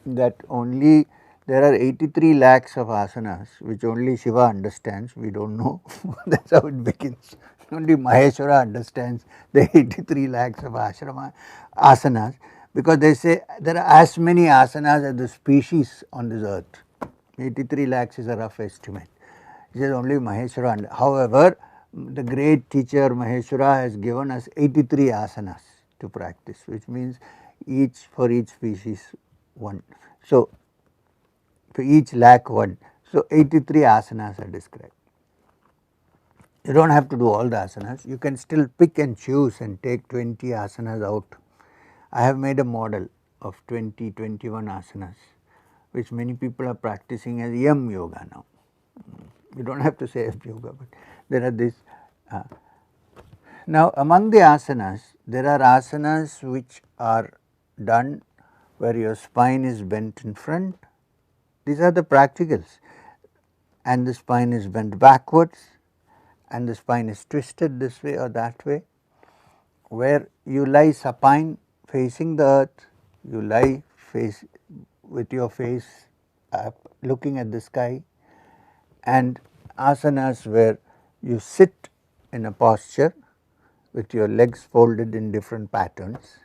that only there are 83 lakhs of asanas which only Shiva understands, we do not know, that is how it begins. Only Maheshwara understands the 83 lakhs of asanas, because they say there are as many asanas as the species on this earth. 83 lakhs is a rough estimate. It is only Maheshwara. However, the great teacher Maheshwara has given us 83 asanas to practice, which means each for each species one. So, for each lakh one. So, 83 asanas are described. You do not have to do all the asanas, you can still pick and choose and take 20 asanas out. I have made a model of 20, 21 asanas, which many people are practicing as yam yoga now. You do not have to say F yoga, but there are these. Now, among the asanas, there are asanas which are done where your spine is bent in front. These are the practicals, and the spine is bent backwards and the spine is twisted this way or that way, where you lie supine facing the earth, you lie face with your face up looking at the sky, and asanas where you sit in a posture with your legs folded in different patterns.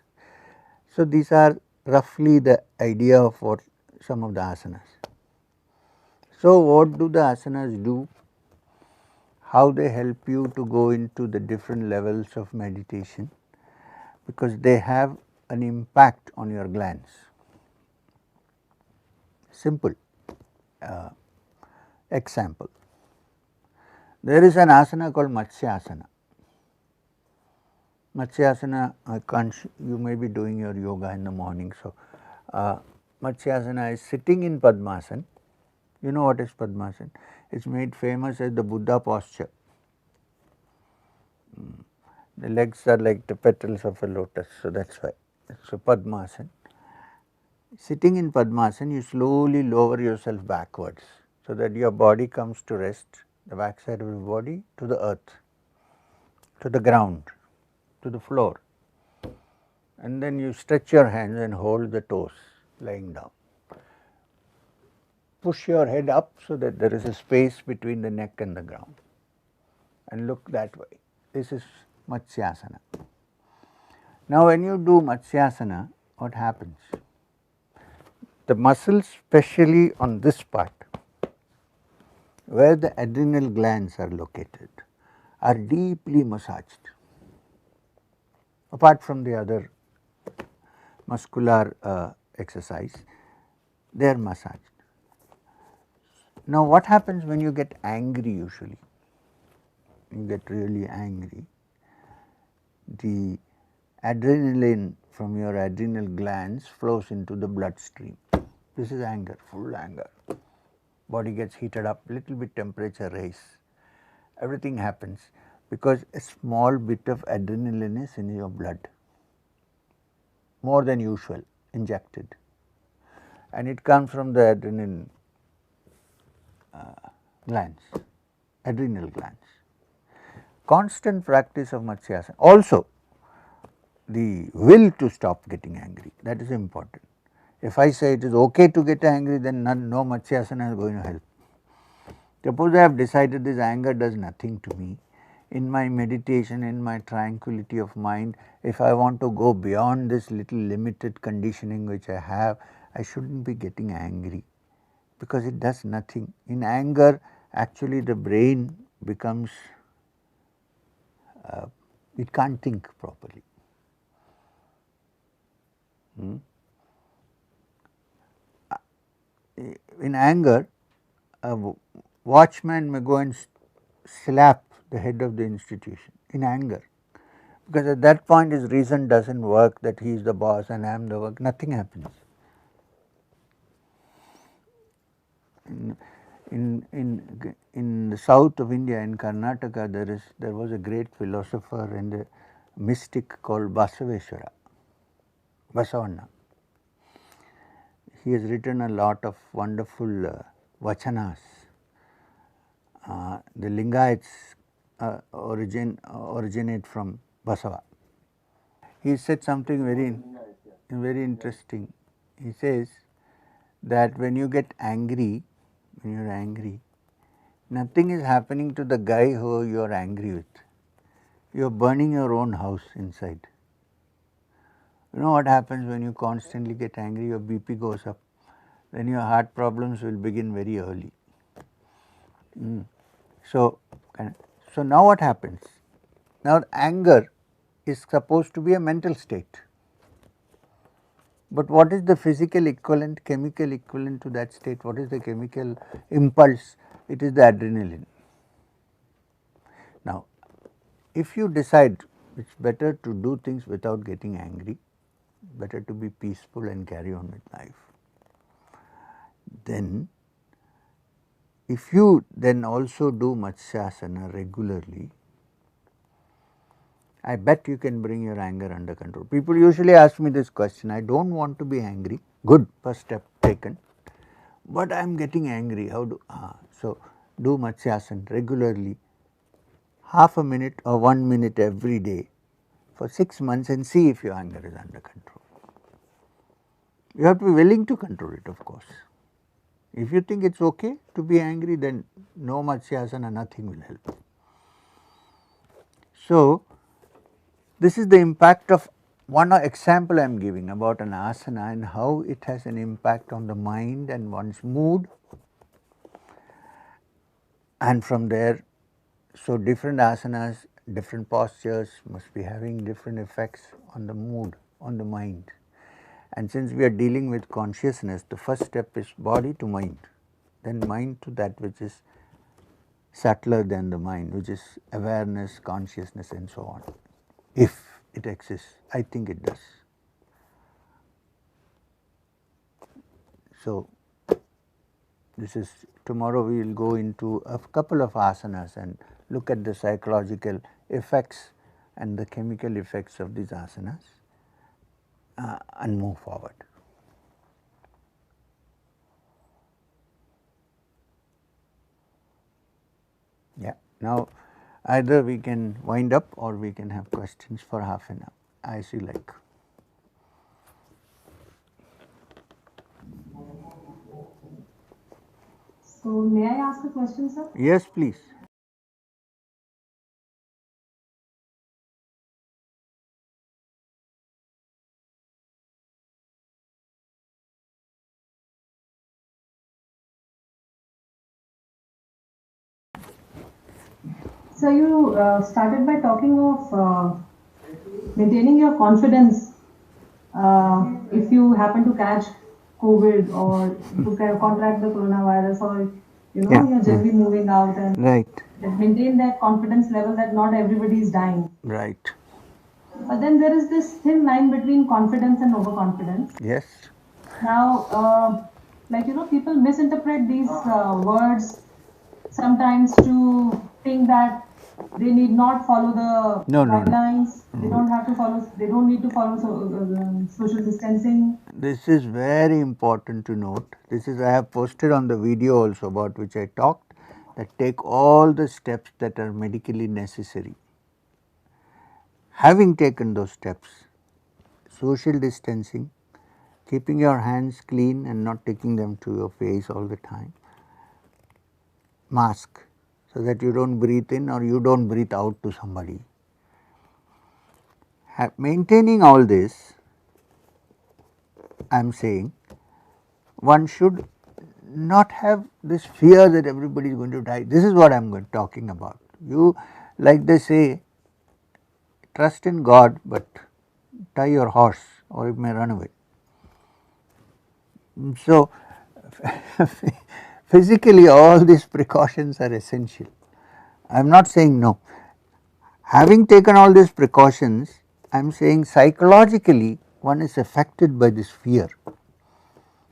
So, these are roughly the idea of what some of the asanas. So, what do the asanas do? How they help you to go into the different levels of meditation, because they have an impact on your glands. Simple example. There is an asana called Matsyasana. Matsyasana, you may be doing your yoga in the morning. So, Matsyasana is sitting in Padmasana. You know what is Padmasana? It is made famous as the Buddha posture. The legs are like the petals of a lotus, so that is why. So, Padmasana. Sitting in Padmasana, you slowly lower yourself backwards, so that your body comes to rest, the backside of your body to the earth, to the ground, to the floor, and then you stretch your hands and hold the toes lying down. Push your head up so that there is a space between the neck and the ground, and look that way. This is Matsyasana. Now, when you do Matsyasana, what happens? The muscles, especially on this part, where the adrenal glands are located, are deeply massaged, apart from the other muscular exercise, they are massaged. Now, what happens when you get angry usually? You get really angry, the adrenaline from your adrenal glands flows into the bloodstream. This is anger, full anger. Body gets heated up, little bit temperature rise. Everything happens because a small bit of adrenaline is in your blood, more than usual, injected, and it comes from the adrenal glands, adrenal glands. Constant practice of Matsyasana. Also, the will to stop getting angry, that is important. If I say it is okay to get angry, then no Matsyasana is going to help. Suppose I have decided this anger does nothing to me. In my meditation, in my tranquility of mind, if I want to go beyond this little limited conditioning which I have, I shouldn't be getting angry, because it does nothing. In anger, actually the brain becomes, it can't think properly. In anger, a watchman may go and slap the head of the institution in anger, because at that point his reason does not work, that he is the boss and I am the work, nothing happens. In the south of India, in Karnataka, there was a great philosopher and a mystic called Basaveshwara, Basavanna. He has written a lot of wonderful vachanas. The Lingayats originate from Basava. He said something very interesting. He says that when you get angry, when you are angry, nothing is happening to the guy who you are angry with. You are burning your own house inside. You know what happens when you constantly get angry? Your BP goes up. Then your heart problems will begin very early. So now what happens? Now anger is supposed to be a mental state. But what is the physical equivalent, chemical equivalent to that state? What is the chemical impulse? It is the adrenaline. Now, if you decide it is better to do things without getting angry, better to be peaceful and carry on with life, then if you then also do Matsyasana regularly, I bet you can bring your anger under control. People usually ask me this question, I do not want to be angry, good, first step taken, but I am getting angry, how do, so do Matsyasana regularly, half a minute or 1 minute every day for 6 months and see if your anger is under control. You have to be willing to control it, of course. If you think it is okay to be angry, then no Matsyasana, nothing will help. So, this is the impact of one example I am giving about an asana and how it has an impact on the mind and one's mood, and from there, so different asanas, different postures must be having different effects on the mood, on the mind. And since we are dealing with consciousness, the first step is body to mind, then mind to that which is subtler than the mind, which is awareness, consciousness and so on. If it exists, I think it does. So, this is tomorrow we will go into a couple of asanas and look at the psychological effects and the chemical effects of these asanas and move forward. Yeah. Now, either we can wind up or we can have questions for half an hour, as you like. So, may I ask a question, sir? Yes, please. So, you started by talking of maintaining your confidence if you happen to catch COVID or to contract the coronavirus, or you're generally moving out, and maintain that confidence level that not everybody is dying. Right. But then there is this thin line between confidence and overconfidence. Yes. Now, people misinterpret these words sometimes to think that they need not follow the guidelines. They don't have to follow. They don't need to follow social distancing. This is very important to note. This is I have posted on the video also about which I talked, that take all the steps that are medically necessary. Having taken those steps, social distancing, keeping your hands clean and not taking them to your face all the time, mask so that you do not breathe in or you do not breathe out to somebody. Maintaining all this, I am saying one should not have this fear that everybody is going to die. This is what I am talking about. You, like they say, trust in God, but tie your horse or it may run away. So, physically all these precautions are essential. I am not saying no. Having taken all these precautions, I am saying psychologically one is affected by this fear.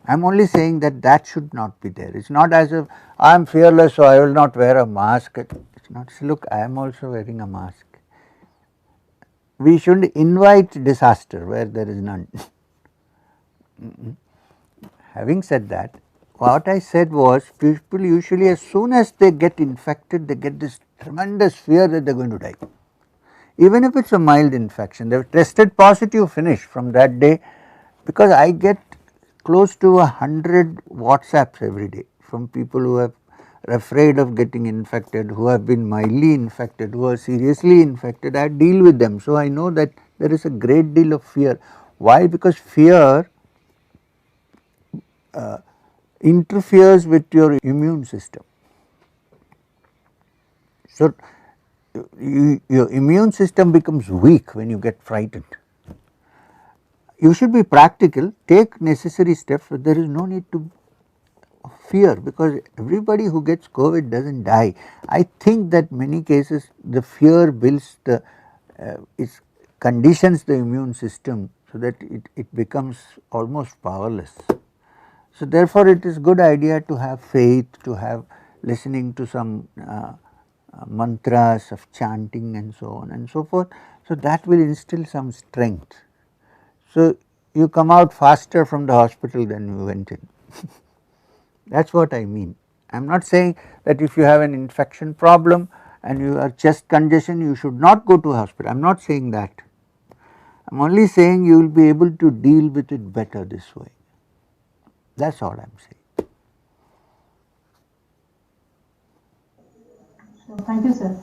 I am only saying that that should not be there. It is not as if I am fearless, so I will not wear a mask. It is not. Look, I am also wearing a mask. We should invite disaster where there is none. Having said that, what I said was people usually as soon as they get infected, they get this tremendous fear that they are going to die. Even if it is a mild infection, they have tested positive, finish from that day, because I get close to 100 WhatsApps every day from people who are afraid of getting infected, who have been mildly infected, who are seriously infected. I deal with them. So, I know that there is a great deal of fear. Why? Because fear interferes with your immune system. So, your immune system becomes weak when you get frightened. You should be practical, take necessary steps, but there is no need to fear, because everybody who gets COVID does not die. I think that many cases the fear builds the it conditions the immune system so that it becomes almost powerless. So, therefore, it is good idea to have faith, to have listening to some mantras of chanting and so on and so forth. So, that will instill some strength. So, you come out faster from the hospital than you went in. That is what I mean. I am not saying that if you have an infection problem and you are chest congestion, you should not go to hospital. I am not saying that. I am only saying you will be able to deal with it better this way. That is all I am saying. Thank you, sir.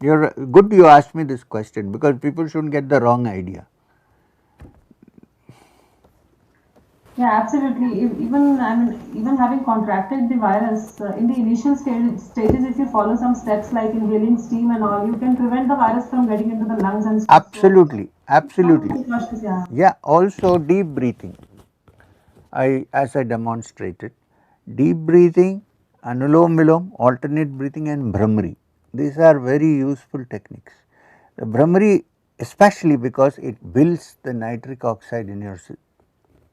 You are good you asked me this question, because people should not get the wrong idea. Yeah, absolutely. Even I mean, even having contracted the virus in the initial stages, if you follow some steps like inhaling steam and all, you can prevent the virus from getting into the lungs and stuff. Absolutely, absolutely. Yeah. Yeah, also deep breathing. As I demonstrated, deep breathing, anulom vilom, alternate breathing and Brahmari. These are very useful techniques. The Brahmari especially because it builds the nitric oxide in your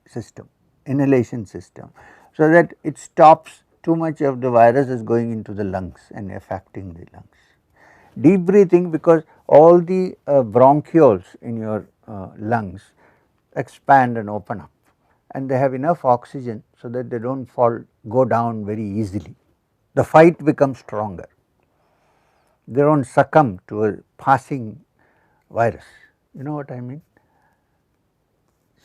system, inhalation system, so that it stops too much of the virus is going into the lungs and affecting the lungs. Deep breathing, because all the bronchioles in your lungs expand and open up, and they have enough oxygen so that they do not go down very easily. The fight becomes stronger. They do not succumb to a passing virus. You know what I mean?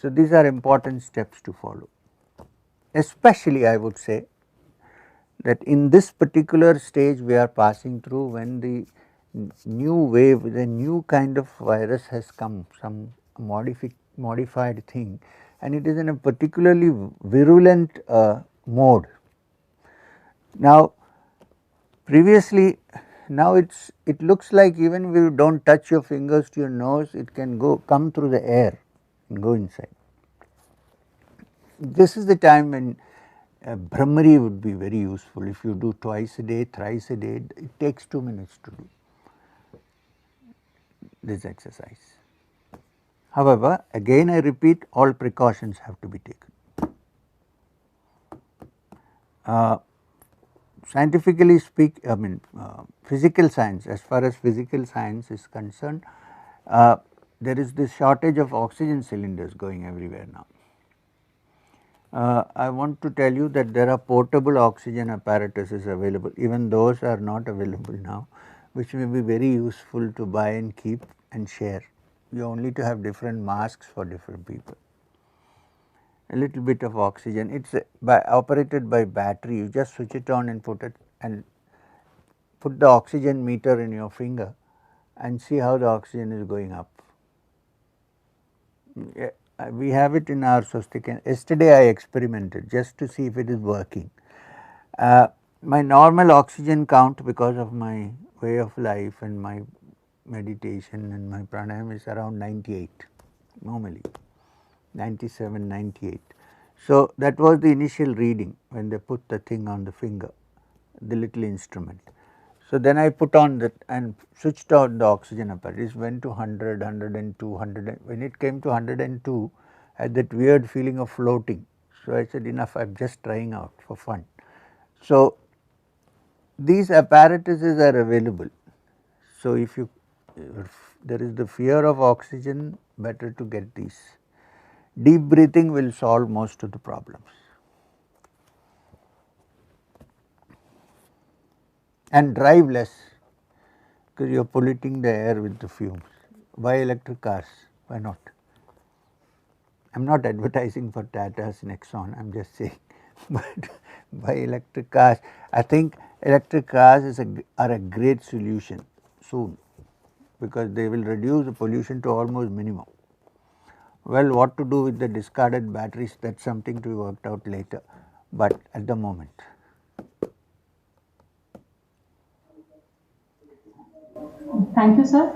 So, these are important steps to follow. Especially I would say that in this particular stage we are passing through, when the new wave, the new kind of virus has come, some modified thing, and it is in a particularly virulent mode. Now, previously, now it looks like even if you do not touch your fingers to your nose, it can come through the air and go inside. This is the time when Brahmari would be very useful. If you do twice a day, thrice a day, it takes 2 minutes to do this exercise. However, again I repeat, all precautions have to be taken. Scientifically physical science, as far as physical science is concerned, there is this shortage of oxygen cylinders going everywhere now. I want to tell you that there are portable oxygen apparatuses available, even those are not available now, which may be very useful to buy and keep and share. You only to have different masks for different people. a little bit of oxygen. It's operated by battery. You just switch it on and put the oxygen meter in your finger and see how the oxygen is going up. Yeah, we have it in our swastika. Yesterday I experimented just to see if it is working. My normal oxygen count, because of my way of life and my meditation and my pranayama, is around 98 normally, 97, 98. So, that was the initial reading when they put the thing on the finger, the little instrument. So, then I put on that and switched on the oxygen apparatus. It went to 100, 102, 100. When it came to 102, I had that weird feeling of floating. So, I said, enough, I am just trying out for fun. So, these apparatuses are available. So, if there is the fear of oxygen, better to get these. Deep breathing will solve most of the problems. And drive less, because you are polluting the air with the fumes. Buy electric cars, why not? I am not advertising for Tata's Nexon, I am just saying, but buy electric cars. I think electric cars are a great solution soon, because they will reduce the pollution to almost minimum. Well, what to do with the discarded batteries, that is something to be worked out later, but at the moment. Thank you, sir.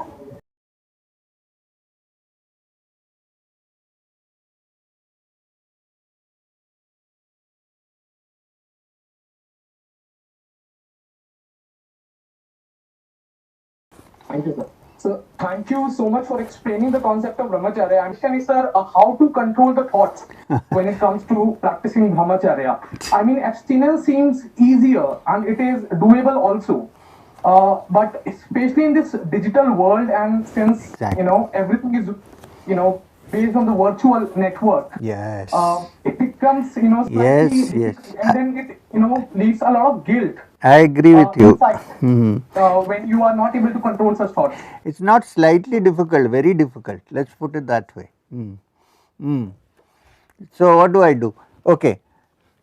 Thank you, sir. So, thank you so much for explaining the concept of Brahmacharya. My question is, sir, how to control the thoughts when it comes to practicing Brahmacharya? I mean, abstinence seems easier and it is doable also. But especially in this digital world, and since everything is based on the virtual network, Yes. it becomes slightly Yes, yes. and then it leaves a lot of guilt I agree with you. inside when you are not able to control such thoughts. It's not slightly difficult, very difficult. Let's put it that way. So, what do I do? Okay,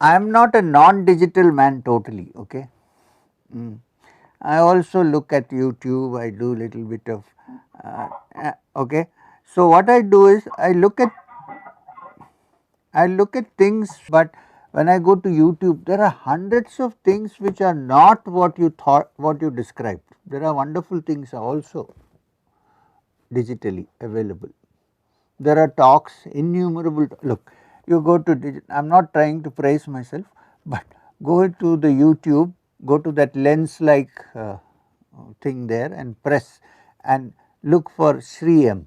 I am not a non-digital man totally. Okay, I also look at YouTube. I do little bit of. Okay, so what I do is I look at things, but when I go to YouTube, there are hundreds of things which are not what you thought, what you described. There are wonderful things also digitally available. There are talks, innumerable. Look, you go to, I am not trying to praise myself, but go to the YouTube, go to that lens like thing there and press and look for Sri M.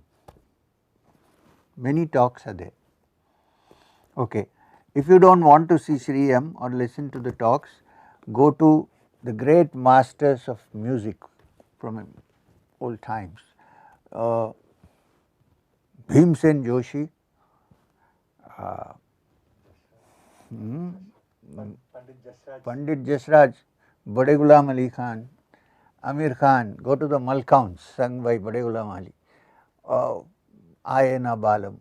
Many talks are there. Okay. If you do not want to see Sri M or listen to the talks, go to the great masters of music from old times. Bhimsen Joshi, Pandit Jasraj, Bade Ghulam Ali Khan, Amir Khan, go to the Malkauns sung by Bade Ghulam Ali, Ayena Balam,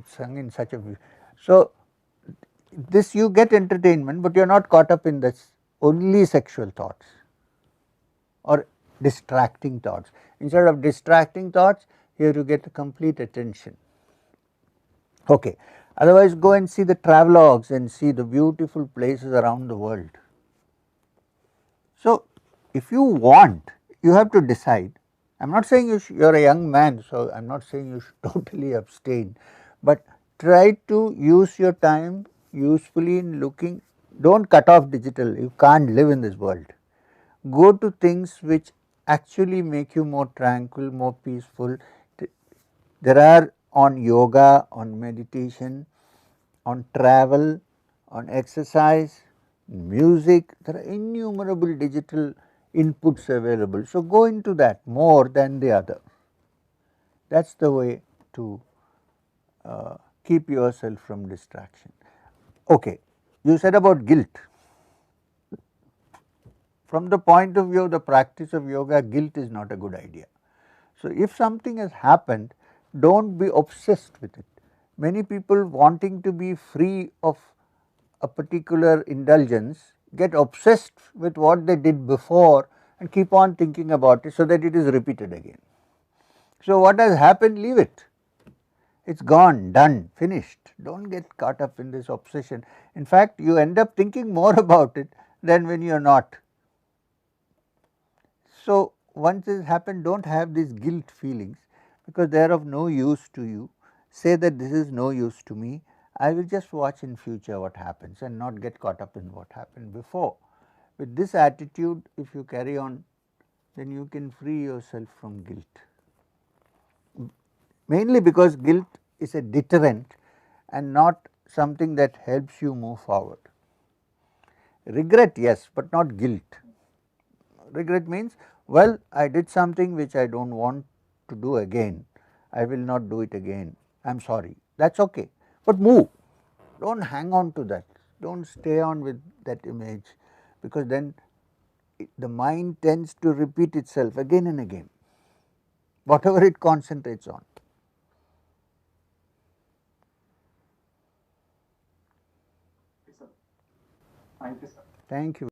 sung in such a way. So, this you get entertainment, but you are not caught up in this only sexual thoughts or distracting thoughts. Instead of distracting thoughts, here you get complete attention. Okay. Otherwise, go and see the travelogues and see the beautiful places around the world. So, if you want, you have to decide. I am not saying you are a young man, so I am not saying you should totally abstain, but try to use your time usefully in looking. Do not cut off digital, you can't live in this world. Go to things which actually make you more tranquil, more peaceful. There are on yoga, on meditation, on travel, on exercise, music, there are innumerable digital inputs available. So, go into that more than the other. That is the way to keep yourself from distraction. Okay, you said about guilt. From the point of view of the practice of yoga, guilt is not a good idea. So, if something has happened, do not be obsessed with it. Many people wanting to be free of a particular indulgence get obsessed with what they did before and keep on thinking about it, so that it is repeated again. So, what has happened, leave it, it is gone, done, finished. Do not get caught up in this obsession. In fact, you end up thinking more about it than when you are not. So, once this happened, do not have these guilt feelings, because they are of no use to you. Say that this is no use to me, I will just watch in future what happens and not get caught up in what happened before. With this attitude, if you carry on, then you can free yourself from guilt, mainly because guilt is a deterrent and not something that helps you move forward. Regret, yes, but not guilt. Regret means, well, I did something which I do not want to do again, I will not do it again, I am sorry, that is okay, but move, do not hang on to that, do not stay on with that image, because then the mind tends to repeat itself again and again, whatever it concentrates on. Thank you, sir. Thank you.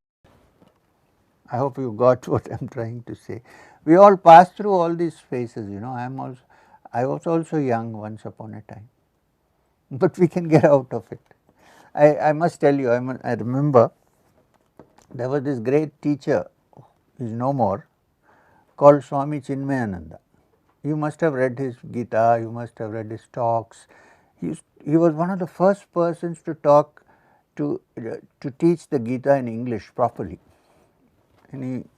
I hope you got what I am trying to say. We all pass through all these phases, I was also young once upon a time, but we can get out of it. I must tell you, I remember there was this great teacher, he is no more, called Swami Chinmayananda. You must have read his Gita, you must have read his talks. He was one of the first persons to talk to teach the Gita in English properly, and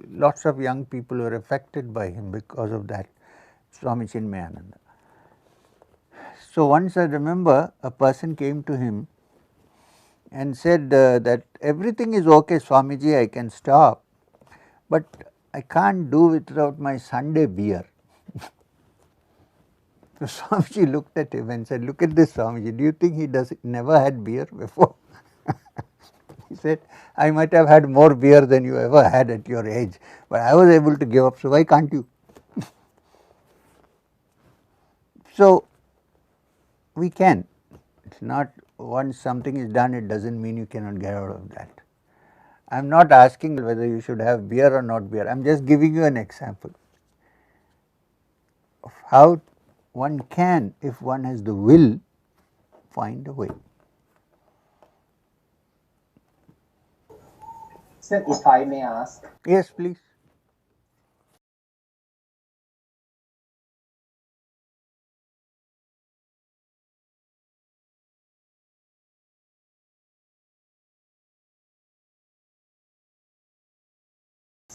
lots of young people were affected by him because of that, Swami Chinmayananda. So, once I remember a person came to him and said that everything is okay, Swamiji, I can stop, but I can't do without my Sunday beer. So, Swamiji looked at him and said, look at this, Swamiji, do you think he never had beer before? He said, I might have had more beer than you ever had at your age, but I was able to give up, so why can't you? So, we can, it is not once something is done, it does not mean you cannot get out of that. I am not asking whether you should have beer or not beer, I am just giving you an example of how one can, if one has the will, find a way. Sir, if I may ask, Yes, please.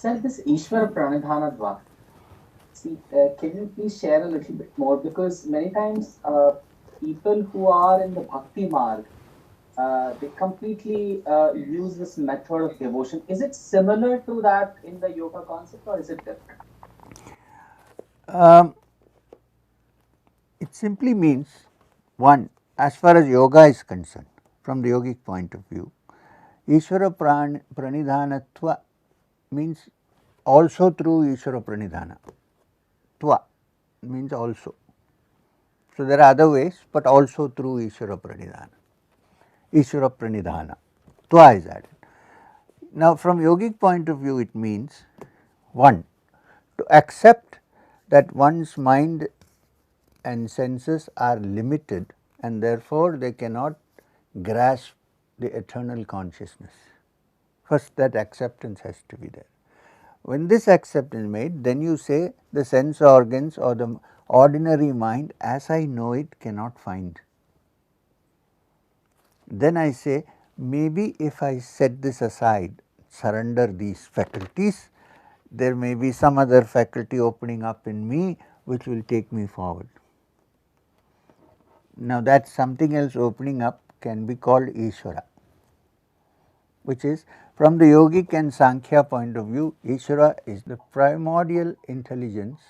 sir, this Ishvara Pranidhanadva, see, can you please share a little bit more? Because many times people who are in the Bhakti Marg, they completely use this method of devotion. Is it similar to that in the yoga concept, or is it different? It simply means, one, as far as yoga is concerned, from the yogic point of view, Ishvara Pranidhanatva means also through Ishvara Pranidhana. Tva means also. So, there are other ways, but also through Ishvara Pranidhana. Ishvara Pranidhana, Tva is added. Now, from yogic point of view, it means, one, to accept that one's mind and senses are limited and therefore, they cannot grasp the eternal consciousness. First, that acceptance has to be there. When this acceptance is made, then you say the sense organs or the ordinary mind as I know it cannot find. Then I say, maybe if I set this aside, surrender these faculties, there may be some other faculty opening up in me which will take me forward. Now, that something else opening up can be called Ishvara, which is, from the yogic and Sankhya point of view, Ishvara is the primordial intelligence,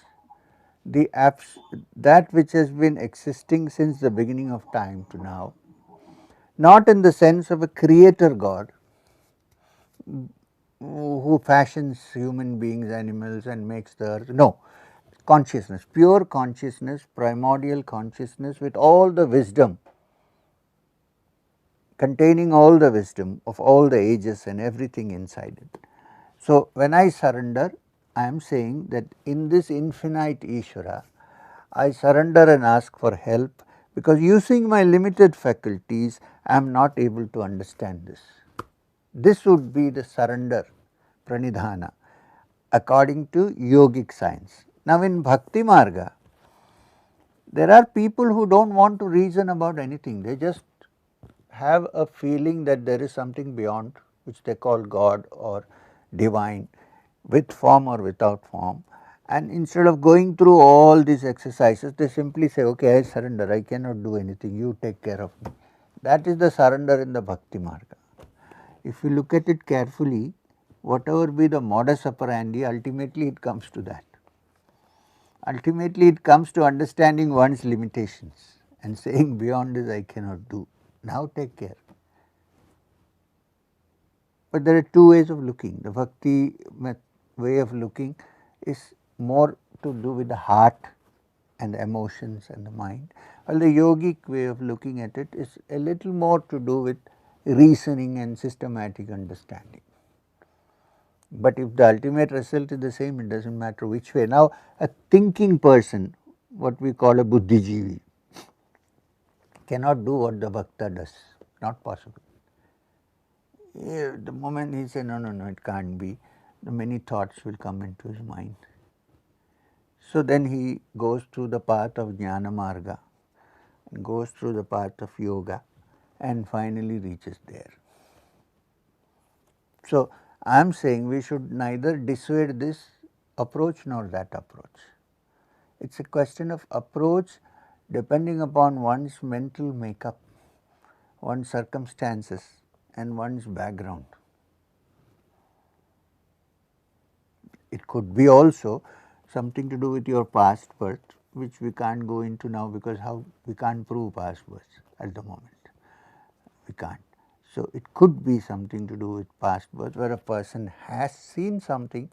that which has been existing since the beginning of time to now, not in the sense of a creator God who fashions human beings, animals and makes the earth. No, consciousness, pure consciousness, primordial consciousness with all the wisdom, containing all the wisdom of all the ages and everything inside it. So, when I surrender, I am saying that in this infinite Ishvara, I surrender and ask for help, because using my limited faculties, I am not able to understand this. This would be the surrender, pranidhana, according to yogic science. Now, in Bhakti Marga, there are people who do not want to reason about anything, they just have a feeling that there is something beyond, which they call God or divine, with form or without form, and instead of going through all these exercises, they simply say, okay, I surrender, I cannot do anything, you take care of me. That is the surrender in the Bhakti Marga. If you look at it carefully, whatever be the modus operandi, ultimately it comes to that. Ultimately it comes to understanding one's limitations and saying, beyond this I cannot do, now take care. But there are two ways of looking. The Bhakti way of looking is more to do with the heart and the emotions and the mind, while the yogic way of looking at it is a little more to do with reasoning and systematic understanding. But if the ultimate result is the same, it does not matter which way. Now, a thinking person, what we call a buddhijeevi, cannot do what the bhakta does, not possible. The moment he says, no, no, no, it can't be, the many thoughts will come into his mind. So then he goes through the path of jnana marga, goes through the path of yoga, and finally reaches there. So I am saying we should neither dissuade this approach nor that approach. It is a question of approach depending upon one's mental makeup, one's circumstances and one's background. It could be also something to do with your past birth, which we can't go into now, because how we can't prove past birth at the moment. We can't. So it could be something to do with past birth, where a person has seen something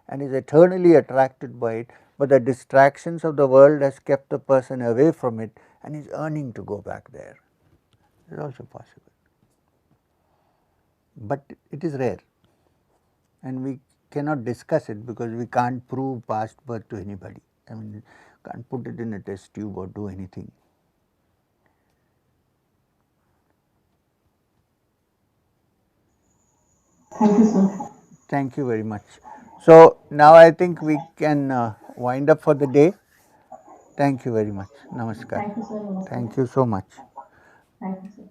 and is eternally attracted by it, but the distractions of the world has kept the person away from it and is yearning to go back there. It is also possible, but it is rare and we cannot discuss it because we can't prove past birth to anybody. I mean, can't put it in a test tube or do anything. Thank you, sir. Thank you very much. So now I think we can wind up for the day. Thank you very much. Namaskar. Thank you, sir. Namaste. Thank you so much. Thank you, sir.